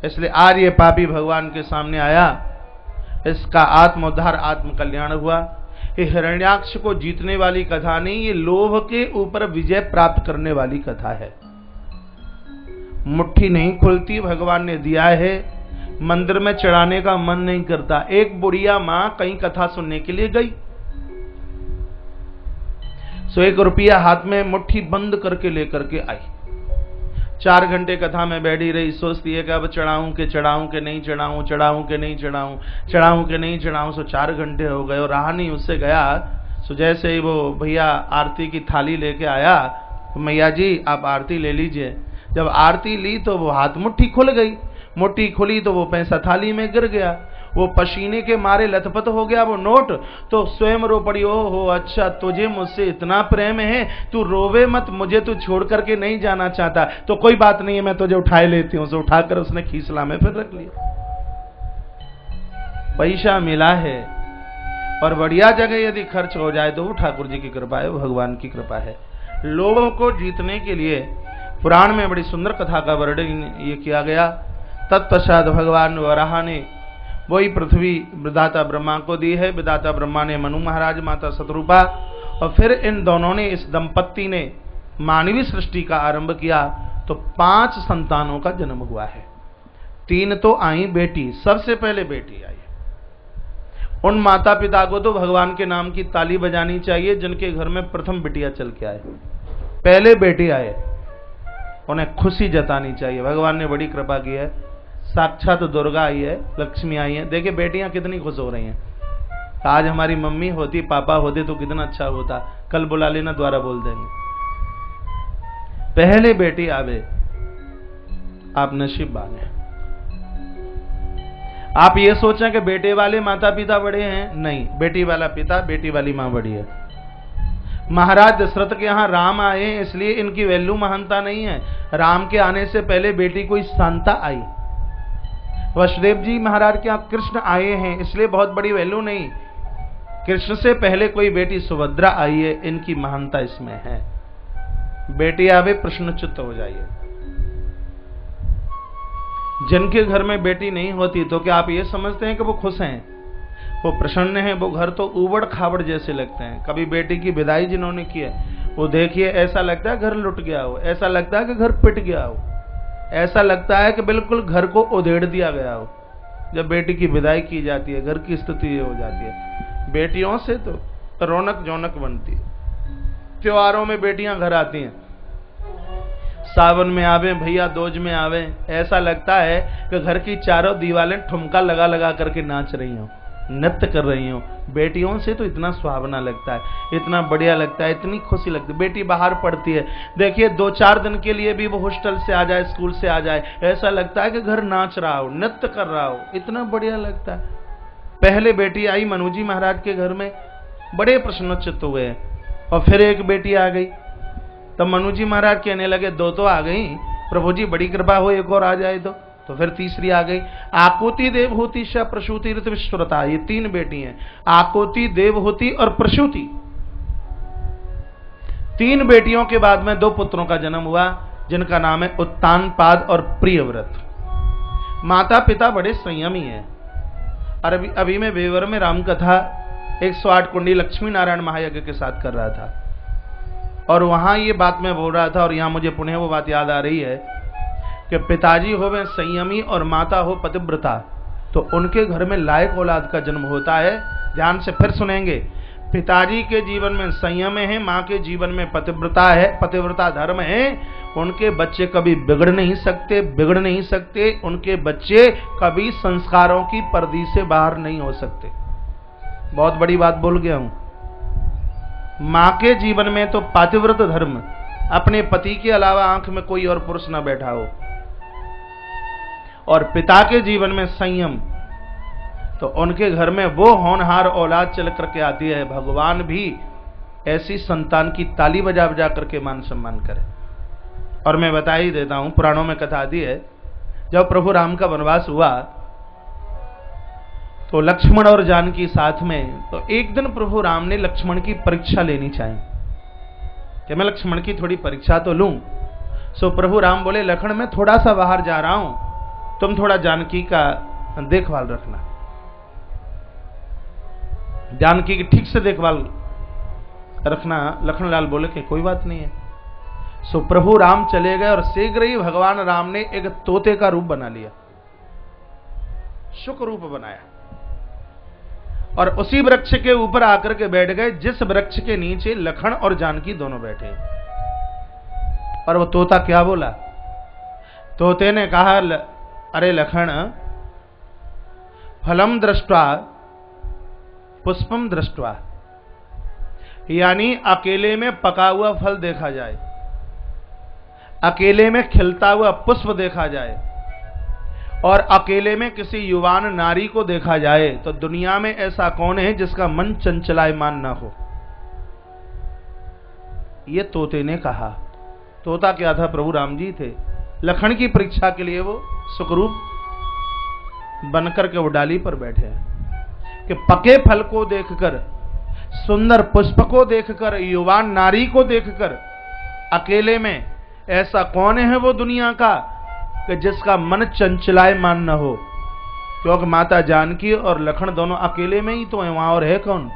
इसलिए आज ये पापी भगवान के सामने आया, इसका आत्मोद्धार आत्म कल्याण हुआ। ये हिरण्याक्ष को जीतने वाली कथा नहीं, ये लोभ के ऊपर विजय प्राप्त करने वाली कथा है। मुट्ठी नहीं खुलती, भगवान ने दिया है, मंदिर में चढ़ाने का मन नहीं करता। एक बुढ़िया मां कहीं कथा सुनने के लिए गई, 100 रुपया हाथ में मुट्ठी बंद करके लेकर के आई। 4 घंटे कथा में बैठी रही, सोचती है कि अब चढ़ाऊं कि नहीं चढ़ाऊं, चढ़ाऊं कि नहीं चढ़ाऊं, चढ़ाऊं कि नहीं चढ़ाऊं। सो 4 घंटे हो गए और रहा नहीं, उससे गया। सो जैसे ही वो भैया आरती की थाली लेके आया, तो मैया जी आप आरती ले लीजिए। जब आरती ली तो वो हाथ मुट्ठी खुल गई, मुट्ठी खुली तो वो पैसा थाली में गिर गया। वो पसीने के मारे लथपथ हो गया वो नोट, तो स्वयं रो पड़ी, ओ हो अच्छा तुझे मुझसे इतना प्रेम है, तू रोवे मत, मुझे तू छोड़ करके नहीं जाना चाहता, तो कोई बात नहीं है, मैं तुझे उठाए लेती हूं। उसे उठाकर उसने खीसला में फिर रख लिया। पैसा मिला है और बढ़िया जगह यदि खर्च हो जाए तो वो ठाकुर जी की कृपा है, भगवान की कृपा है। लोगों को जीतने के लिए पुराण में बड़ी सुंदर कथा का वर्णन ये किया गया। तत्पश्चात भगवान वराह ने वही पृथ्वी विधाता ब्रह्मा को दी है। विधाता ब्रह्मा ने मनु महाराज, माता शतरूपा, और फिर इन दोनों ने, इस दंपत्ति ने मानवीय सृष्टि का आरंभ किया। तो 5 संतानों का जन्म हुआ है। 3 तो आई बेटी, सबसे पहले बेटी आई। उन माता पिता को तो भगवान के नाम की ताली बजानी चाहिए जिनके घर में प्रथम बिटिया चल के आए, पहले बेटी आए, उन्हें खुशी जतानी चाहिए। भगवान ने बड़ी कृपा की है, साक्षात दुर्गा आई है, लक्ष्मी आई है। देखिए बेटियां कितनी खुश हो रही हैं। आज हमारी मम्मी होती, पापा होते तो कितना अच्छा होता। कल बुला लेना, द्वारा बोल देंगे। पहले बेटी आवे, आप नसीबवान हैं। आप ये सोचें कि बेटे वाले माता पिता बड़े हैं, नहीं, बेटी वाला पिता, बेटी वाली मां बड़ी है। महाराज दशरथ के यहां राम आए हैं, इसलिए इनकी वैल्यू महानता नहीं है। राम के आने से पहले बेटी कोई शांता आई। वसुदेव जी महाराज के यहाँ कृष्ण आए हैं, इसलिए बहुत बड़ी वैल्यू नहीं। कृष्ण से पहले कोई बेटी सुभद्रा आई है, इनकी महानता इसमें है। बेटी आवे प्रश्नचित्त हो जाइए। जिनके घर में बेटी नहीं होती तो क्या आप ये समझते हैं कि वो खुश हैं, वो प्रसन्न हैं? वो घर तो उबड़ खाबड़ जैसे लगते हैं। कभी बेटी की विदाई जिन्होंने की है, वो देखिए ऐसा लगता है घर लुट गया हो, ऐसा लगता है कि घर पिट गया हो, ऐसा लगता है कि बिल्कुल घर को उधेड़ दिया गया हो। जब बेटी की विदाई की जाती है, घर की स्थिति ये हो जाती है। बेटियों से तो रौनक जौनक बनती है। त्योहारों में बेटियां घर आती हैं, सावन में आवे भैया, दोज में आवे, ऐसा लगता है कि घर की चारों दीवारें ठुमका लगा लगा करके नाच रही हो, नृत्य कर रही हो। बेटियों से तो इतना सुहावना लगता है, इतना बढ़िया लगता है, इतनी खुशी लगती है। बेटी बाहर पढ़ती है, देखिए 2-4 दिन के लिए भी वो हॉस्टल से आ जाए, स्कूल से आ जाए, ऐसा लगता है कि घर नाच रहा हो, नृत्य कर रहा हो, इतना बढ़िया लगता है। पहले बेटी आई मनु जी महाराज के घर में, बड़े प्रसन्नचित्त हुए। और फिर एक बेटी आ गई, तब मनु जी महाराज कहने लगे 2 तो आ गई, प्रभु जी बड़ी कृपा हो, एक और आ जाए तो फिर तीसरी आ गई। आकुति देवहूति श प्रसूति ऋत विश्वता, ये 3 बेटी हैं, आकुति, देवहूति और प्रसूति। 3 बेटियों के बाद में 2 पुत्रों का जन्म हुआ, जिनका नाम है उत्तानपाद और प्रियव्रत। माता पिता बड़े संयमी हैं। और अभी मैं वेवर में रामकथा 108 कुंडी लक्ष्मी नारायण महायज्ञ के साथ कर रहा था, और वहां ये बात मैं बोल रहा था, और यहां मुझे पुनः वो बात याद आ रही है कि पिताजी हो वे संयमी और माता हो पतिव्रता, तो उनके घर में लायक औलाद का जन्म होता है। ध्यान से फिर सुनेंगे। पिताजी के जीवन में संयम है, माँ के जीवन में पतिव्रता है, पतिव्रता धर्म है। उनके बच्चे कभी बिगड़ नहीं सकते, उनके बच्चे कभी संस्कारों की पर्दी से बाहर नहीं हो सकते। बहुत बड़ी बात बोल गया हूं। माँ के जीवन में तो पातिव्रत धर्म, अपने पति के अलावा आंख में कोई और पुरुष न बैठा हो, और पिता के जीवन में संयम, तो उनके घर में वो होनहार औलाद चल करके आती है। भगवान भी ऐसी संतान की ताली बजा बजा करके मान सम्मान करे। और मैं बता ही देता हूं, पुराणों में कथा आती है, जब प्रभु राम का वनवास हुआ तो लक्ष्मण और जानकी साथ में, तो एक दिन प्रभु राम ने लक्ष्मण की परीक्षा लेनी चाहिए कि मैं लक्ष्मण की थोड़ी परीक्षा तो लूं। सो प्रभु राम बोले, लखन मैं थोड़ा सा बाहर जा रहा हूं, तुम थोड़ा जानकी का देखभाल रखना, जानकी की ठीक से देखभाल रखना। लखनलाल बोले कि कोई बात नहीं है। सो प्रभु राम चले गए और शीघ्र ही भगवान राम ने एक तोते का रूप बना लिया, शुक रूप बनाया, और उसी वृक्ष के ऊपर आकर के बैठ गए जिस वृक्ष के नीचे लखन और जानकी दोनों बैठे। और वो तोता क्या बोला? तोते ने कहा, अरे लखन, फलम दृष्ट्वा पुष्पम दृष्ट्वा, यानी अकेले में पका हुआ फल देखा जाए, अकेले में खिलता हुआ पुष्प देखा जाए, और अकेले में किसी युवान नारी को देखा जाए, तो दुनिया में ऐसा कौन है जिसका मन चंचलायमान ना हो? ये तोते ने कहा। तोता क्या था? प्रभु राम जी थे। लखन की परीक्षा के लिए वो सुखरूप बनकर के वो डाली पर बैठे हैं कि पके फल को देखकर, सुंदर पुष्प को देखकर, युवान नारी को देखकर, अकेले में ऐसा कौन है वो दुनिया का कि जिसका मन चंचलायमान न हो? क्योंकि माता जानकी और लखन दोनों अकेले में ही तो है, वहां और है कौन?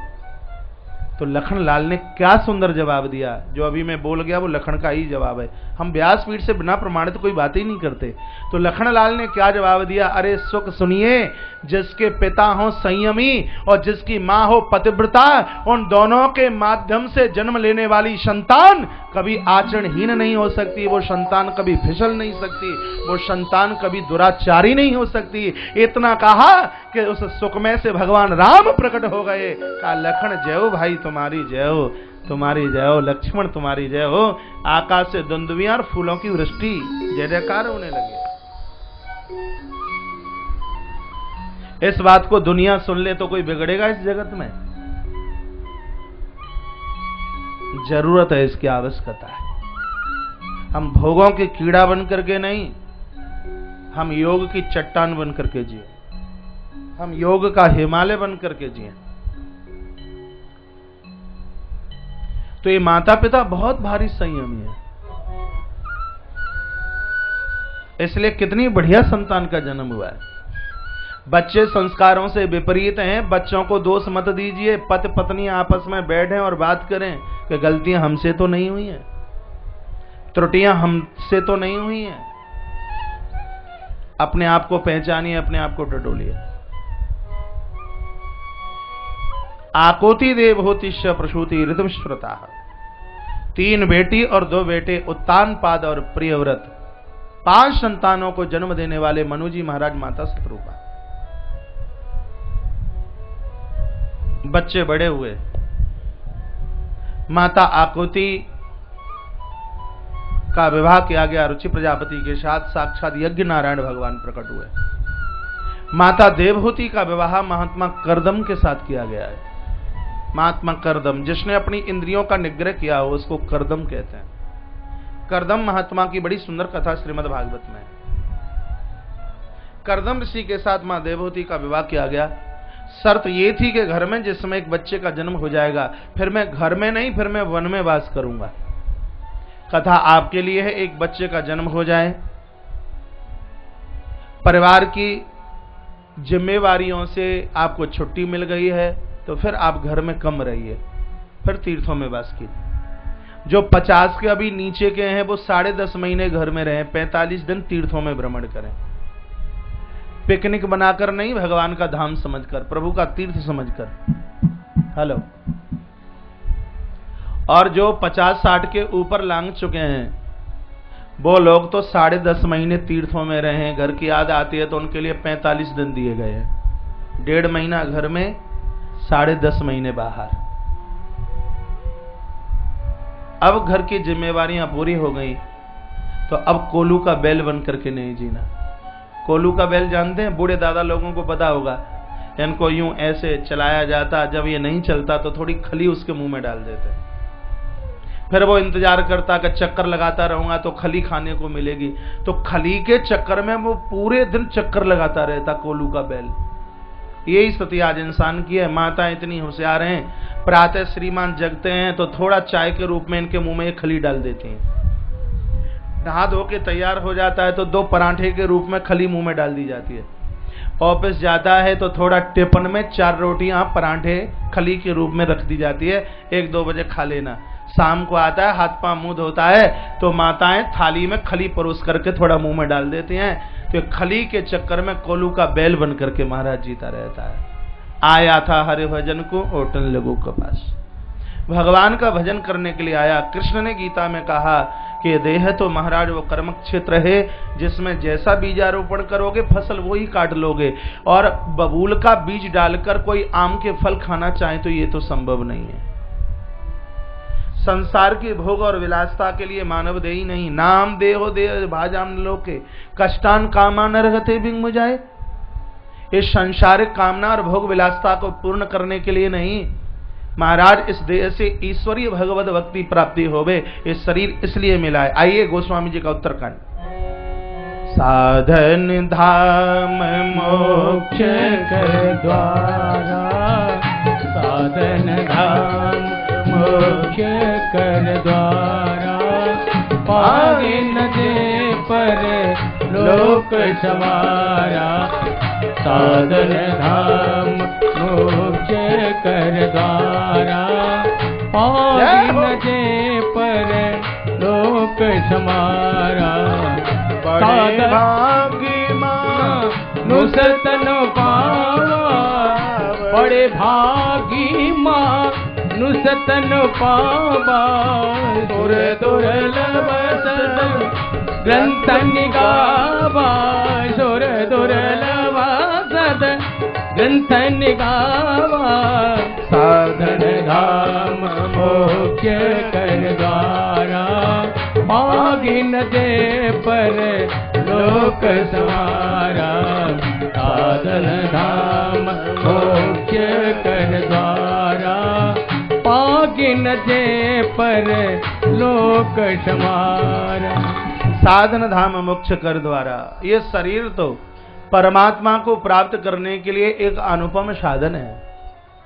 तो लखन लाल ने क्या सुंदर जवाब दिया। जो अभी मैं बोल गया वो लखन का ही जवाब है। हम व्यासपीठ से बिना प्रमाणित कोई बात ही नहीं करते। तो लखन लाल ने क्या जवाब दिया? अरे सुख सुनिए, जिसके पिता हो संयमी और जिसकी मां हो पतिव्रता, उन दोनों के माध्यम से जन्म लेने वाली संतान कभी आचरणहीन नहीं हो सकती, वो संतान कभी फिसल नहीं सकती, वो संतान कभी दुराचारी नहीं हो सकती। इतना कहा कि उस सुखमय से भगवान राम प्रकट हो गए। कहा, लखन जय हो भाई, तुम्हारी जय हो, तुम्हारी जय हो, लक्ष्मण तुम्हारी जय हो। आकाश से दुंदुभियां और फूलों की वृष्टि जय जयकार होने लगे। इस बात को दुनिया सुन ले तो कोई बिगड़ेगा इस जगत में? जरूरत है, इसकी आवश्यकता है। हम भोगों के कीड़ा बन करके नहीं, हम योग की चट्टान बन करके जिए, हम योग का हिमालय बन करके जिए। तो ये माता पिता बहुत भारी संयमी है, इसलिए कितनी बढ़िया संतान का जन्म हुआ है। बच्चे संस्कारों से विपरीत हैं, बच्चों को दोष मत दीजिए। पति पत्नी आपस में बैठें और बात करें कि गलतियां हमसे तो नहीं हुई हैं, त्रुटियां हमसे तो नहीं हुई हैं। अपने आप को पहचानिए, अपने आप को टटोलिए। आकोति देव होती प्रसूति ऋतु श्रुता। 3 बेटी और 2 बेटे, उत्तानपाद और प्रियव्रत, 5 संतानों को जन्म देने वाले मनुजी महाराज माता शत्रुपा। बच्चे बड़े हुए, माता आकुति का विवाह किया गया रुचि प्रजापति के साथ। साक्षात यज्ञ नारायण भगवान प्रकट हुए। माता देवहूति का विवाह महात्मा करदम के साथ किया गया है। महात्मा करदम, जिसने अपनी इंद्रियों का निग्रह किया हो उसको करदम कहते हैं। करदम महात्मा की बड़ी सुंदर कथा श्रीमद् भागवत में है। करदम ऋषि के साथ मां देवहूति का विवाह किया गया। शर्त ये थी कि घर में जिसमें एक बच्चे का जन्म हो जाएगा, फिर मैं घर में नहीं, फिर मैं वन में वास करूंगा। कथा आपके लिए है, एक बच्चे का जन्म हो जाए, परिवार की जिम्मेवारियों से आपको छुट्टी मिल गई है, तो फिर आप घर में कम रहिए, फिर तीर्थों में वास कीजिए। जो 50 के अभी नीचे के हैं वो 10.5 महीने घर में रहें, 45 दिन तीर्थों में भ्रमण करें। पिकनिक बनाकर नहीं, भगवान का धाम समझकर, प्रभु का तीर्थ समझकर। हेलो। और जो 50-60 के ऊपर लांग चुके हैं वो लोग तो 10.5 महीने तीर्थों में रहे। घर की याद आती है तो उनके लिए 45 दिन दिए गए हैं। 1.5 महीना घर में, 10.5 महीने बाहर। अब घर की जिम्मेवारियां पूरी हो गई तो अब कोलू का बैल बन करके नहीं जीना। कोलू का बैल जानते हैं? बूढ़े दादा लोगों को पता होगा। इनको यूं ऐसे चलाया जाता, जब ये नहीं चलता तो थोड़ी खली उसके मुंह में डाल देते, फिर वो इंतजार करता कि चक्कर लगाता रहूंगा तो खली खाने को मिलेगी। तो खली के चक्कर में वो पूरे दिन चक्कर लगाता रहता कोलू का बैल। यही स्थिति आज इंसान की है। माता इतनी होशियार हैं, प्रातः श्रीमान जगते हैं तो थोड़ा चाय के रूप में इनके मुंह में एक खली डाल देते हैं। नहा धो के तैयार हो जाता है तो 2 पराठे के रूप में खली मुंह में डाल दी जाती है। ऑफिस जाता है तो थोड़ा टिफिन में 4 रोटियां पराठे खली के रूप में रख दी जाती है, 1-2 बजे खा लेना। शाम को आता है, हाथ पांव मुंह धोता है तो माताएं थाली में खली परोस करके थोड़ा मुंह में डाल देती हैं। तो खली के चक्कर में कोलू का बैल बन करके महाराज जीता रहता है। आया था हरि भजन को ओटन लगू के पास, भगवान का भजन करने के लिए आया। कृष्ण ने गीता में कहा कि देह तो महाराज वो कर्म क्षेत्र है जिसमें जैसा बीजारोपण करोगे फसल वो ही काट लोगे, और बबूल का बीज डालकर कोई आम के फल खाना चाहे तो ये तो संभव नहीं है। संसार के भोग और विलासता के लिए मानव दे ही नहीं, नाम देहो दे भाजाम लोके कष्टान कामा न रहते बिंग मुझाए। इस सांसारिक कामना और भोग विलासता को पूर्ण करने के लिए नहीं, महाराज इस देह से ईश्वरीय भगवत भक्ति प्राप्ति होवे, इस शरीर इसलिए मिला है। आइए गोस्वामी जी का उत्तरकांड। साधन धाम मोक्ष कर द्वारा, साधन धाम मोक्ष कर द्वारा, पागे न दे पर लोक सवारा। साधन धाम मोक्ष कर द्वारा, पागे न दे पर लोक समारा। साधन भागी मां नुसतन पावा, बड़े भागी मां नुसतन पावा। दुर दुर्लभ सद ग्रंथ निगावा, सुर दुर्लभ सद ग्रंथ निगावा। साधन धाम मोक्ष कर द्वारा, मांगी न दे पर लोक समारा। साधन धाम मोक्ष कर द्वारा, मांगी न दे पर लोक समारा। साधन धाम मोक्ष कर द्वारा, ये शरीर तो परमात्मा को प्राप्त करने के लिए एक अनुपम साधन है।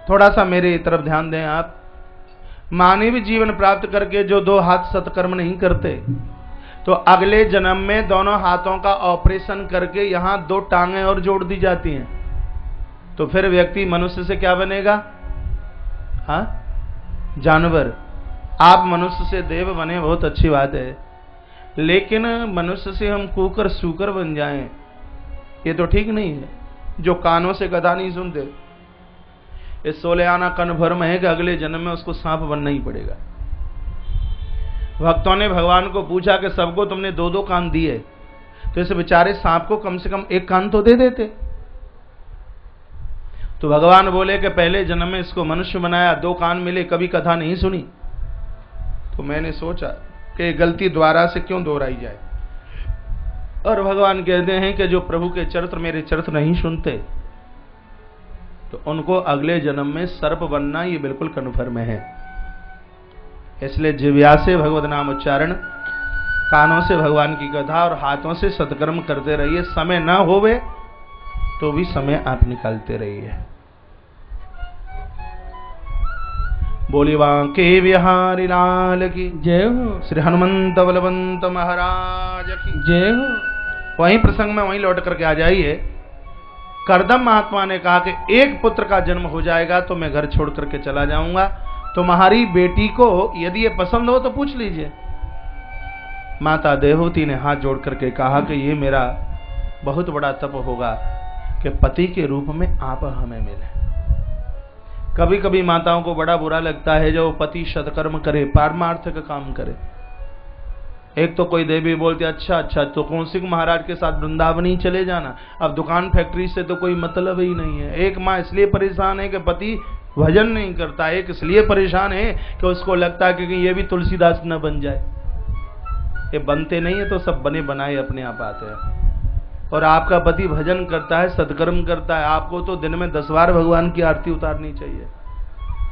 थोड़ा सा मेरी तरफ ध्यान दें आप। मानवीय जीवन प्राप्त करके जो 2 हाथ सत्कर्म नहीं करते तो अगले जन्म में दोनों हाथों का ऑपरेशन करके यहां 2 टांगें और जोड़ दी जाती हैं, तो फिर व्यक्ति मनुष्य से क्या बनेगा? हाँ, जानवर। आप मनुष्य से देव बने, बहुत अच्छी बात है, लेकिन मनुष्य से हम कुकर सूकर बन जाएं ये तो ठीक नहीं है। जो कानों से कथा नहीं सुनते, इस 16 आना कन्फर्म है कि अगले जन्म में उसको सांप बनना ही पड़ेगा। भक्तों ने भगवान को पूछा कि सबको तुमने 2-2 कान दिए, तो इस बेचारे सांप को कम से कम 1 कान तो दे देते। तो भगवान बोले कि पहले जन्म में इसको मनुष्य बनाया, 2 कान मिले, कभी कथा नहीं सुनी, तो मैंने सोचा कि गलती द्वारा से क्यों दोहराई जाए। और भगवान कहते हैं कि जो प्रभु के चरित्र मेरे चरित्र नहीं सुनते तो उनको अगले जन्म में सर्प बनना ये बिल्कुल कन्फर्म है। इसलिए जिह्वा से भगवत नाम उच्चारण, कानों से भगवान की कथा और हाथों से सत्कर्म करते रहिए। समय ना होवे तो भी समय आप निकालते रहिए। बोली बांके बिहारी लाल की जय हो, श्री हनुमंत बलवंत महाराज की जय हो। वहीं प्रसंग में वहीं लौट करके आ जाइए। करदम महात्मा ने कहा कि 1 पुत्र का जन्म हो जाएगा तो मैं घर छोड़ करके चला जाऊंगा, तुम्हारी बेटी को यदि ये पसंद हो तो पूछ लीजिए। माता देवहूति ने हाथ जोड़ करके कहा कि ये मेरा बहुत बड़ा तप होगा कि पति के रूप में आप हमें मिले। कभी कभी माताओं को बड़ा बुरा लगता है जो पति सत्कर्म करे, पारमार्थ का काम करे। एक तो कोई देवी बोलती अच्छा तो कौशिक महाराज के साथ वृंदावन ही चले जाना, अब दुकान फैक्ट्री से तो कोई मतलब ही नहीं है। एक माँ इसलिए परेशान है कि पति भजन नहीं करता, एक इसलिए परेशान है कि उसको लगता है कि ये भी तुलसीदास न बन जाए। ये बनते नहीं है तो सब बने बनाए अपने आप आते हैं। और आपका पति भजन करता है, सत्कर्म करता है, आपको तो दिन में 10 बार भगवान की आरती उतारनी चाहिए।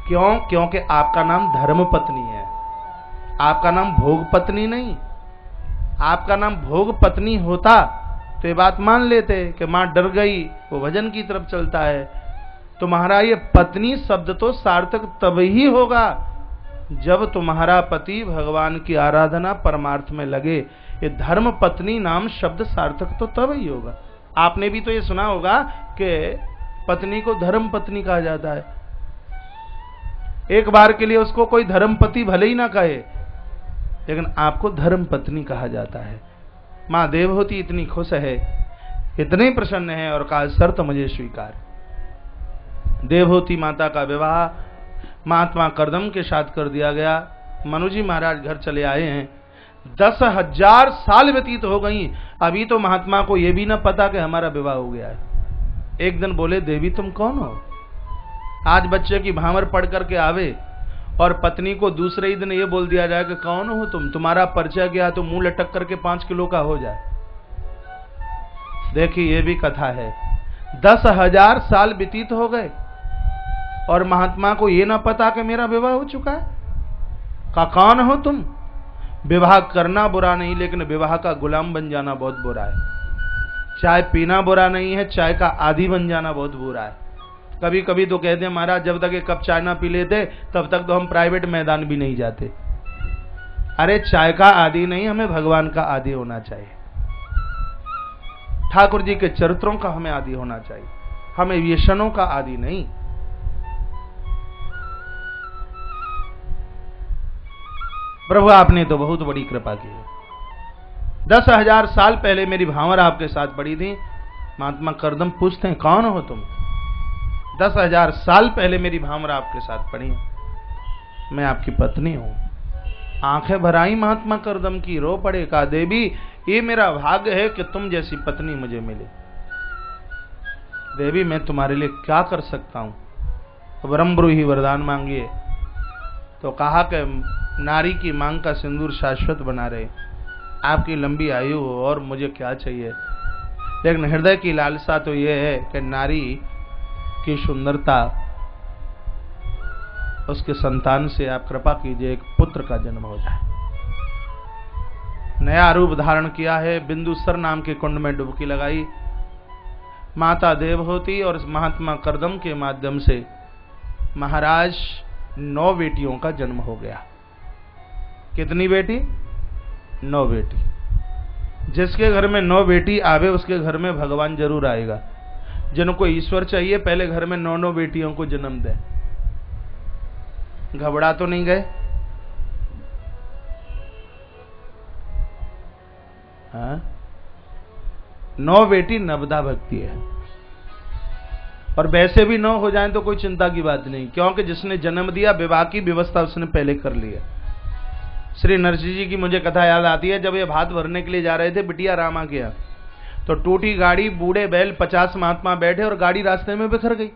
क्यों? क्योंकि आपका नाम धर्म पत्नी है, आपका नाम भोग पत्नी नहीं। आपका नाम भोग पत्नी होता तो ये बात मान लेते कि मां डर गई, वो भजन की तरफ चलता है। तुम्हारा ये पत्नी शब्द तो सार्थक तब ही होगा जब तुम्हारा पति भगवान की आराधना परमार्थ में लगे। ये धर्म पत्नी नाम शब्द सार्थक तो तब ही होगा। आपने भी तो ये सुना होगा कि पत्नी को धर्म पत्नी कहा जाता है। एक बार के लिए उसको कोई धर्म पति भले ही ना कहे, लेकिन आपको धर्म पत्नी कहा जाता है। मां देवहूति इतनी खुश है, इतने प्रसन्न है और कहा शर्त मुझे स्वीकार। देवहूति माता का विवाह महात्मा कर्दम के साथ कर दिया गया। मनुजी महाराज घर चले आए हैं। 10,000 साल व्यतीत हो गई, अभी तो महात्मा को यह भी ना पता कि हमारा विवाह हो गया है। एक दिन बोले, देवी तुम कौन हो? आज बच्चे की भांवर पढ़ करके आवे और पत्नी को दूसरे ही दिन ये बोल दिया जाए कि कौन हो तुम, तुम्हारा परिचय क्या, तो मुंह लटक करके 5 किलो का हो जाए। देखिए ये भी कथा है। 10,000 साल व्यतीत हो गए और महात्मा को ये ना पता कि मेरा विवाह हो चुका है। का कौन हो तुम? विवाह करना बुरा नहीं, लेकिन विवाह का गुलाम बन जाना बहुत बुरा है। चाय पीना बुरा नहीं है, चाय का आदी बन जाना बहुत बुरा है। कभी कभी तो कहते हैं महाराज जब तक एक कप चाय ना पी लेते तब तक तो हम प्राइवेट मैदान भी नहीं जाते। अरे चाय का आदी नहीं, हमें भगवान का आदी होना चाहिए। ठाकुर जी के चरित्रों का हमें आदी होना चाहिए, हमें व्यसनों का आदी नहीं। प्रभु आपने तो बहुत बड़ी कृपा की है। 10,000 साल पहले मेरी भांवर आपके साथ पड़ी थी। महात्मा कर्दम पूछते हैं कौन हो तुम? 10,000 साल पहले मेरी भांवर आपके साथ पड़ी, मैं आपकी पत्नी हूं। आंखें भराई महात्मा कर्दम की, रो पड़े, कहा देवी ये मेरा भाग्य है कि तुम जैसी पत्नी मुझे मिले। देवी मैं तुम्हारे लिए क्या कर सकता हूं? वरम्ब्रूहि वरदान मांगिए। तो कहा कि नारी की मांग का सिंदूर शाश्वत बना रहे, आपकी लंबी आयु हो और मुझे क्या चाहिए। लेकिन हृदय की लालसा तो यह है कि नारी की सुंदरता, उसके संतान से आप कृपा कीजिए एक पुत्र का जन्म हो जाए। नया रूप धारण किया है, बिंदुसर नाम के कुंड में डुबकी लगाई। माता देवहूति और महात्मा कर्दम के माध्यम से महाराज 9 बेटियों का जन्म हो गया। कितनी बेटी? 9 बेटी। जिसके घर में 9 बेटी आवे उसके घर में भगवान जरूर आएगा। जिनको ईश्वर चाहिए पहले घर में 9 बेटियों को जन्म दे। घबरा तो नहीं गए? हाँ? 9 बेटी नवदा भक्ति है। और वैसे भी 9 हो जाएं तो कोई चिंता की बात नहीं, क्योंकि जिसने जन्म दिया विवाह की व्यवस्था उसने पहले कर ली है। श्री नरसिंह जी की मुझे कथा याद आती है। जब ये भात भरने के लिए जा रहे थे बिटिया रामा के यहाँ, तो टूटी गाड़ी, बूढ़े बैल, 50 महात्मा बैठे और गाड़ी रास्ते में बिखर गई।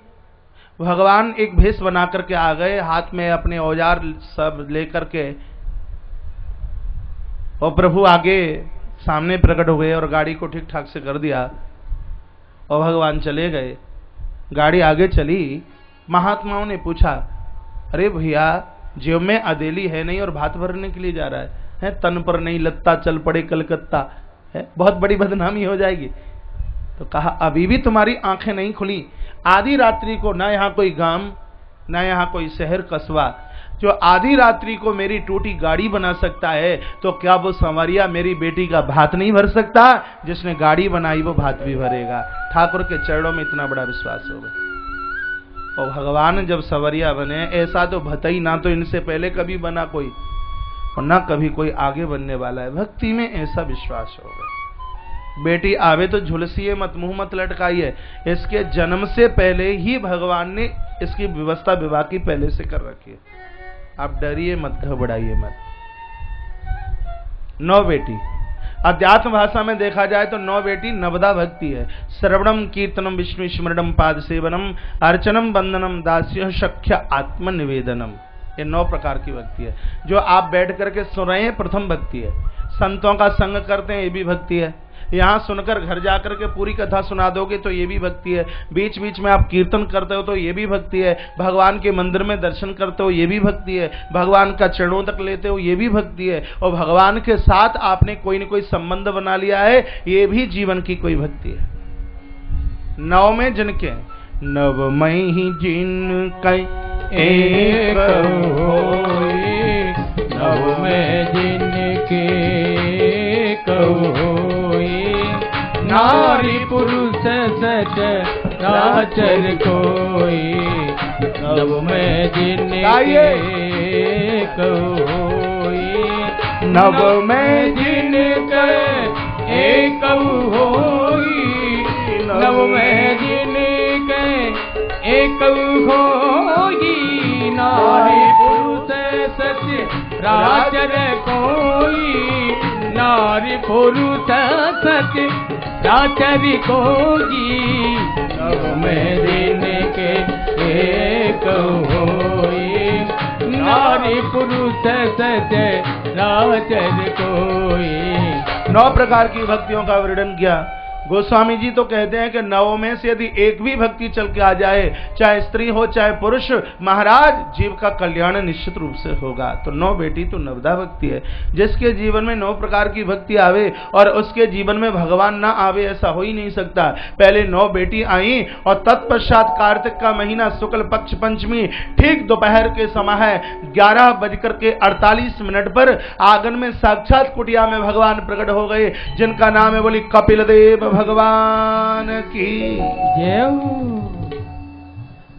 भगवान एक भेष बना करके आ गए, हाथ में अपने औजार सब लेकर के, और प्रभु आगे सामने प्रकट हो गए और गाड़ी को ठीक ठाक से कर दिया और भगवान चले गए। गाड़ी आगे चली। महात्माओं ने पूछा, अरे भैया जेब में अदेली है नहीं और भात भरने के लिए जा रहा है, तन पर नहीं लत्ता चल पड़े कलकत्ता, है बहुत बड़ी बदनामी हो जाएगी। तो कहा अभी भी तुम्हारी आंखें नहीं खुली। आधी रात्रि को ना यहाँ कोई गांव ना यहाँ कोई शहर कस्बा, जो आधी रात्रि को मेरी टूटी गाड़ी बना सकता है, तो क्या वो संवरिया मेरी बेटी का भात नहीं भर सकता? जिसने गाड़ी बनाई वो भात भी भरेगा। ठाकुर के चरणों में इतना बड़ा विश्वास हो गया। और भगवान जब संवरिया बने, ऐसा तो भतई ना तो इनसे पहले कभी बना कोई और ना कभी कोई आगे बनने वाला है। भक्ति में ऐसा विश्वास हो गया। बेटी आवे तो झुलसिए मत, मुंह मत लटकाइए। इसके जन्म से पहले ही भगवान ने इसकी व्यवस्था विवाह की पहले से कर रखी है। आप डरिए मत, घबराइए मत। 9 बेटी। अध्यात्म भाषा में देखा जाए तो 9 बेटी नवदा भक्ति है। श्रवणम कीर्तनम विष्णु स्मरणम पाद सेवनम अर्चनम वंदनम दास्य शक्य आत्मनिवेदनम। ये 9 प्रकार की भक्ति है। जो आप बैठ करके सुन रहे हैं प्रथम भक्ति है। संतों का संग करते हैं ये भी भक्ति है। यहाँ सुनकर घर जाकर के पूरी कथा सुना दोगे तो ये भी भक्ति है। बीच बीच में आप कीर्तन करते हो तो ये भी भक्ति है। भगवान के मंदिर में दर्शन करते हो ये भी भक्ति है। भगवान का चरणों तक लेते हो ये भी भक्ति है। और भगवान के साथ आपने कोई न कोई संबंध बना लिया है, ये भी जीवन की कोई भक्ति है। 9 में जिनके नवमयी जिनकै एक होई, नव में जिनके होई, नारी पुरुष सच राचर कोई, नव में जिनके होई, नव में जिनके एक होई, नव में जिनके एक होई, नारी पुरुष सच राचर कोई, नारी पुरुष सच राचर कोई, नव में जिनके एक होई, नारी पुरुष सच राचर कोई। 9 प्रकार की भक्तियों का वर्णन किया। गोस्वामी जी तो कहते हैं कि 9 में से यदि एक भी भक्ति चल के आ जाए, चाहे स्त्री हो चाहे पुरुष, महाराज जीव का कल्याण निश्चित रूप से होगा। तो 9 बेटी तो नवदा भक्ति है। जिसके जीवन में 9 प्रकार की भक्ति आवे और उसके जीवन में भगवान ना आवे, ऐसा हो ही नहीं सकता। पहले 9 बेटी आई और तत्पश्चात कार्तिक का महीना शुक्ल पक्ष पंचमी, ठीक दोपहर के समय है 11:48 पर आंगन में साक्षात कुटिया में भगवान प्रकट हो गए, जिनका नाम है बोली कपिल देव भगवान की जय।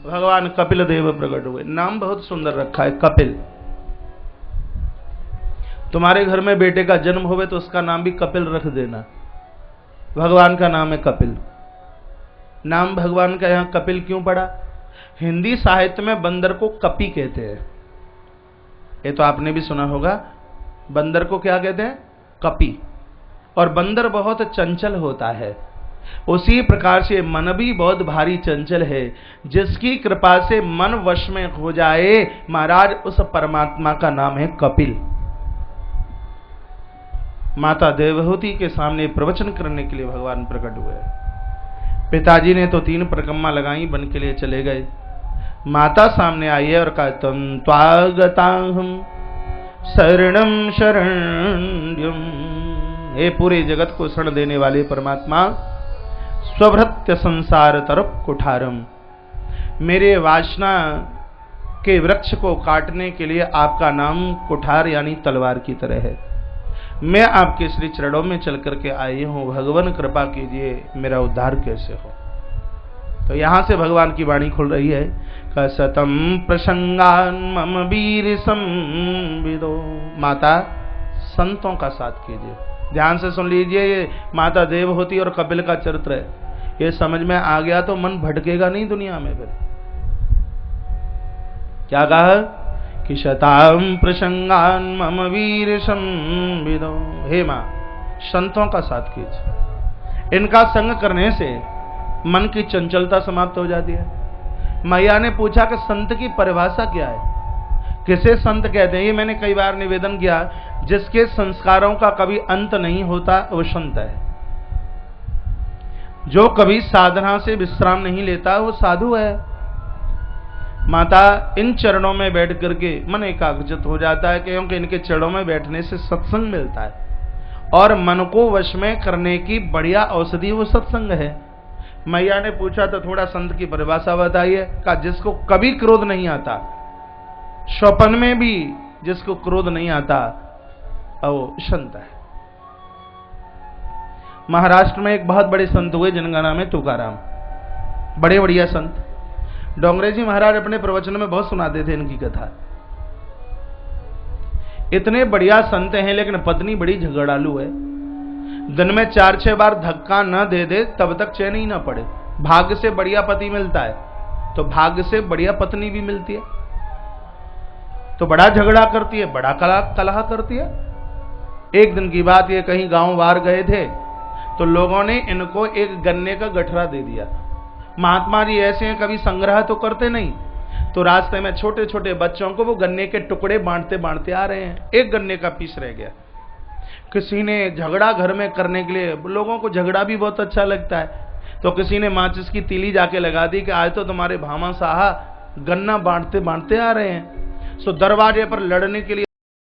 भगवान कपिल देव प्रकट हुए। नाम बहुत सुंदर रखा है, कपिल। तुम्हारे घर में बेटे का जन्म होवे तो उसका नाम भी कपिल रख देना। भगवान का नाम है कपिल। नाम भगवान का यहां कपिल क्यों पड़ा? हिंदी साहित्य में बंदर को कपि कहते हैं। ये तो आपने भी सुना होगा। बंदर को क्या कहते हैं? कपि। और बंदर बहुत चंचल होता है, उसी प्रकार से मन भी बहुत भारी चंचल है। जिसकी कृपा से मन वश में हो जाए, महाराज उस परमात्मा का नाम है कपिल। माता देवहूति के सामने प्रवचन करने के लिए भगवान प्रकट हुए। पिताजी ने तो 3 परिक्रमा लगाई, बन के लिए चले गए। माता सामने आई है और कहा, तम त्वागताहं शरणं शरण्यं। हे पूरे जगत को शरण देने वाले परमात्मा, स्वभृत्य संसार तरफ कुठारम, मेरे वासना के वृक्ष को काटने के लिए आपका नाम कुठार यानी तलवार की तरह है। मैं आपके श्री चरणों में चल करके आई हूं, भगवान कृपा कीजिए, मेरा उद्धार कैसे हो। तो यहां से भगवान की वाणी खुल रही है, कसतम प्रसंगान मम वीर संविदो। माता संतों का साथ कीजिए। ध्यान से सुन लीजिए, ये माता देवहूति और कपिल का चरित्र है। ये समझ में आ गया तो मन भटकेगा नहीं दुनिया में। फिर क्या कहा कि शताम प्रसंगान मम वीर संविदो। हे मां, संतों का साथ कीजिए। इनका संग करने से मन की चंचलता समाप्त हो जाती है। मैया ने पूछा कि संत की परिभाषा क्या है, किसे संत कहते हैं? ये मैंने कई बार निवेदन किया, जिसके संस्कारों का कभी अंत नहीं होता वो संत है। जो कभी साधना से विश्राम नहीं लेता वो साधु है। माता इन चरणों में बैठ करके मन एकाग्रचित हो जाता है, क्योंकि इनके चरणों में बैठने से सत्संग मिलता है, और मन को वश में करने की बढ़िया औषधि वो सत्संग है। मैया ने पूछा तो थोड़ा संत की परिभाषा बताइए। का जिसको कभी क्रोध नहीं आता, स्वप्न में भी जिसको क्रोध नहीं आता, वो संत है। महाराष्ट्र में एक बहुत बड़े संत हुए जिनका नाम है तुकाराम। बड़े बढ़िया संत। डोंगरे जी महाराज अपने प्रवचन में बहुत सुनाते थे इनकी कथा। इतने बढ़िया संत हैं, लेकिन पत्नी बड़ी झगड़ालू है। दिन में 4-6 बार धक्का न दे दे तब तक चैन ही ना पड़े। भाग्य से बढ़िया पति मिलता है तो भाग्य से बढ़िया पत्नी भी मिलती है, तो बड़ा झगड़ा करती है, बड़ा कलह करती है। एक दिन की बात, ये कहीं गांव बाहर गए थे तो लोगों ने इनको एक गन्ने का गठरा दे दिया। महात्मा जी ऐसे हैं, कभी संग्रह तो करते नहीं, तो रास्ते में छोटे छोटे बच्चों को वो गन्ने के टुकड़े बांटते बांटते आ रहे हैं। एक गन्ने का पीस रह गया। किसी ने झगड़ा घर में करने के लिए, लोगों को झगड़ा भी बहुत अच्छा लगता है, तो किसी ने माचिस की तीली जाके लगा दी कि आज तो तुम्हारे भामा साहा गन्ना बांटते बांटते आ रहे हैं। सो दरवाजे पर लड़ने के लिए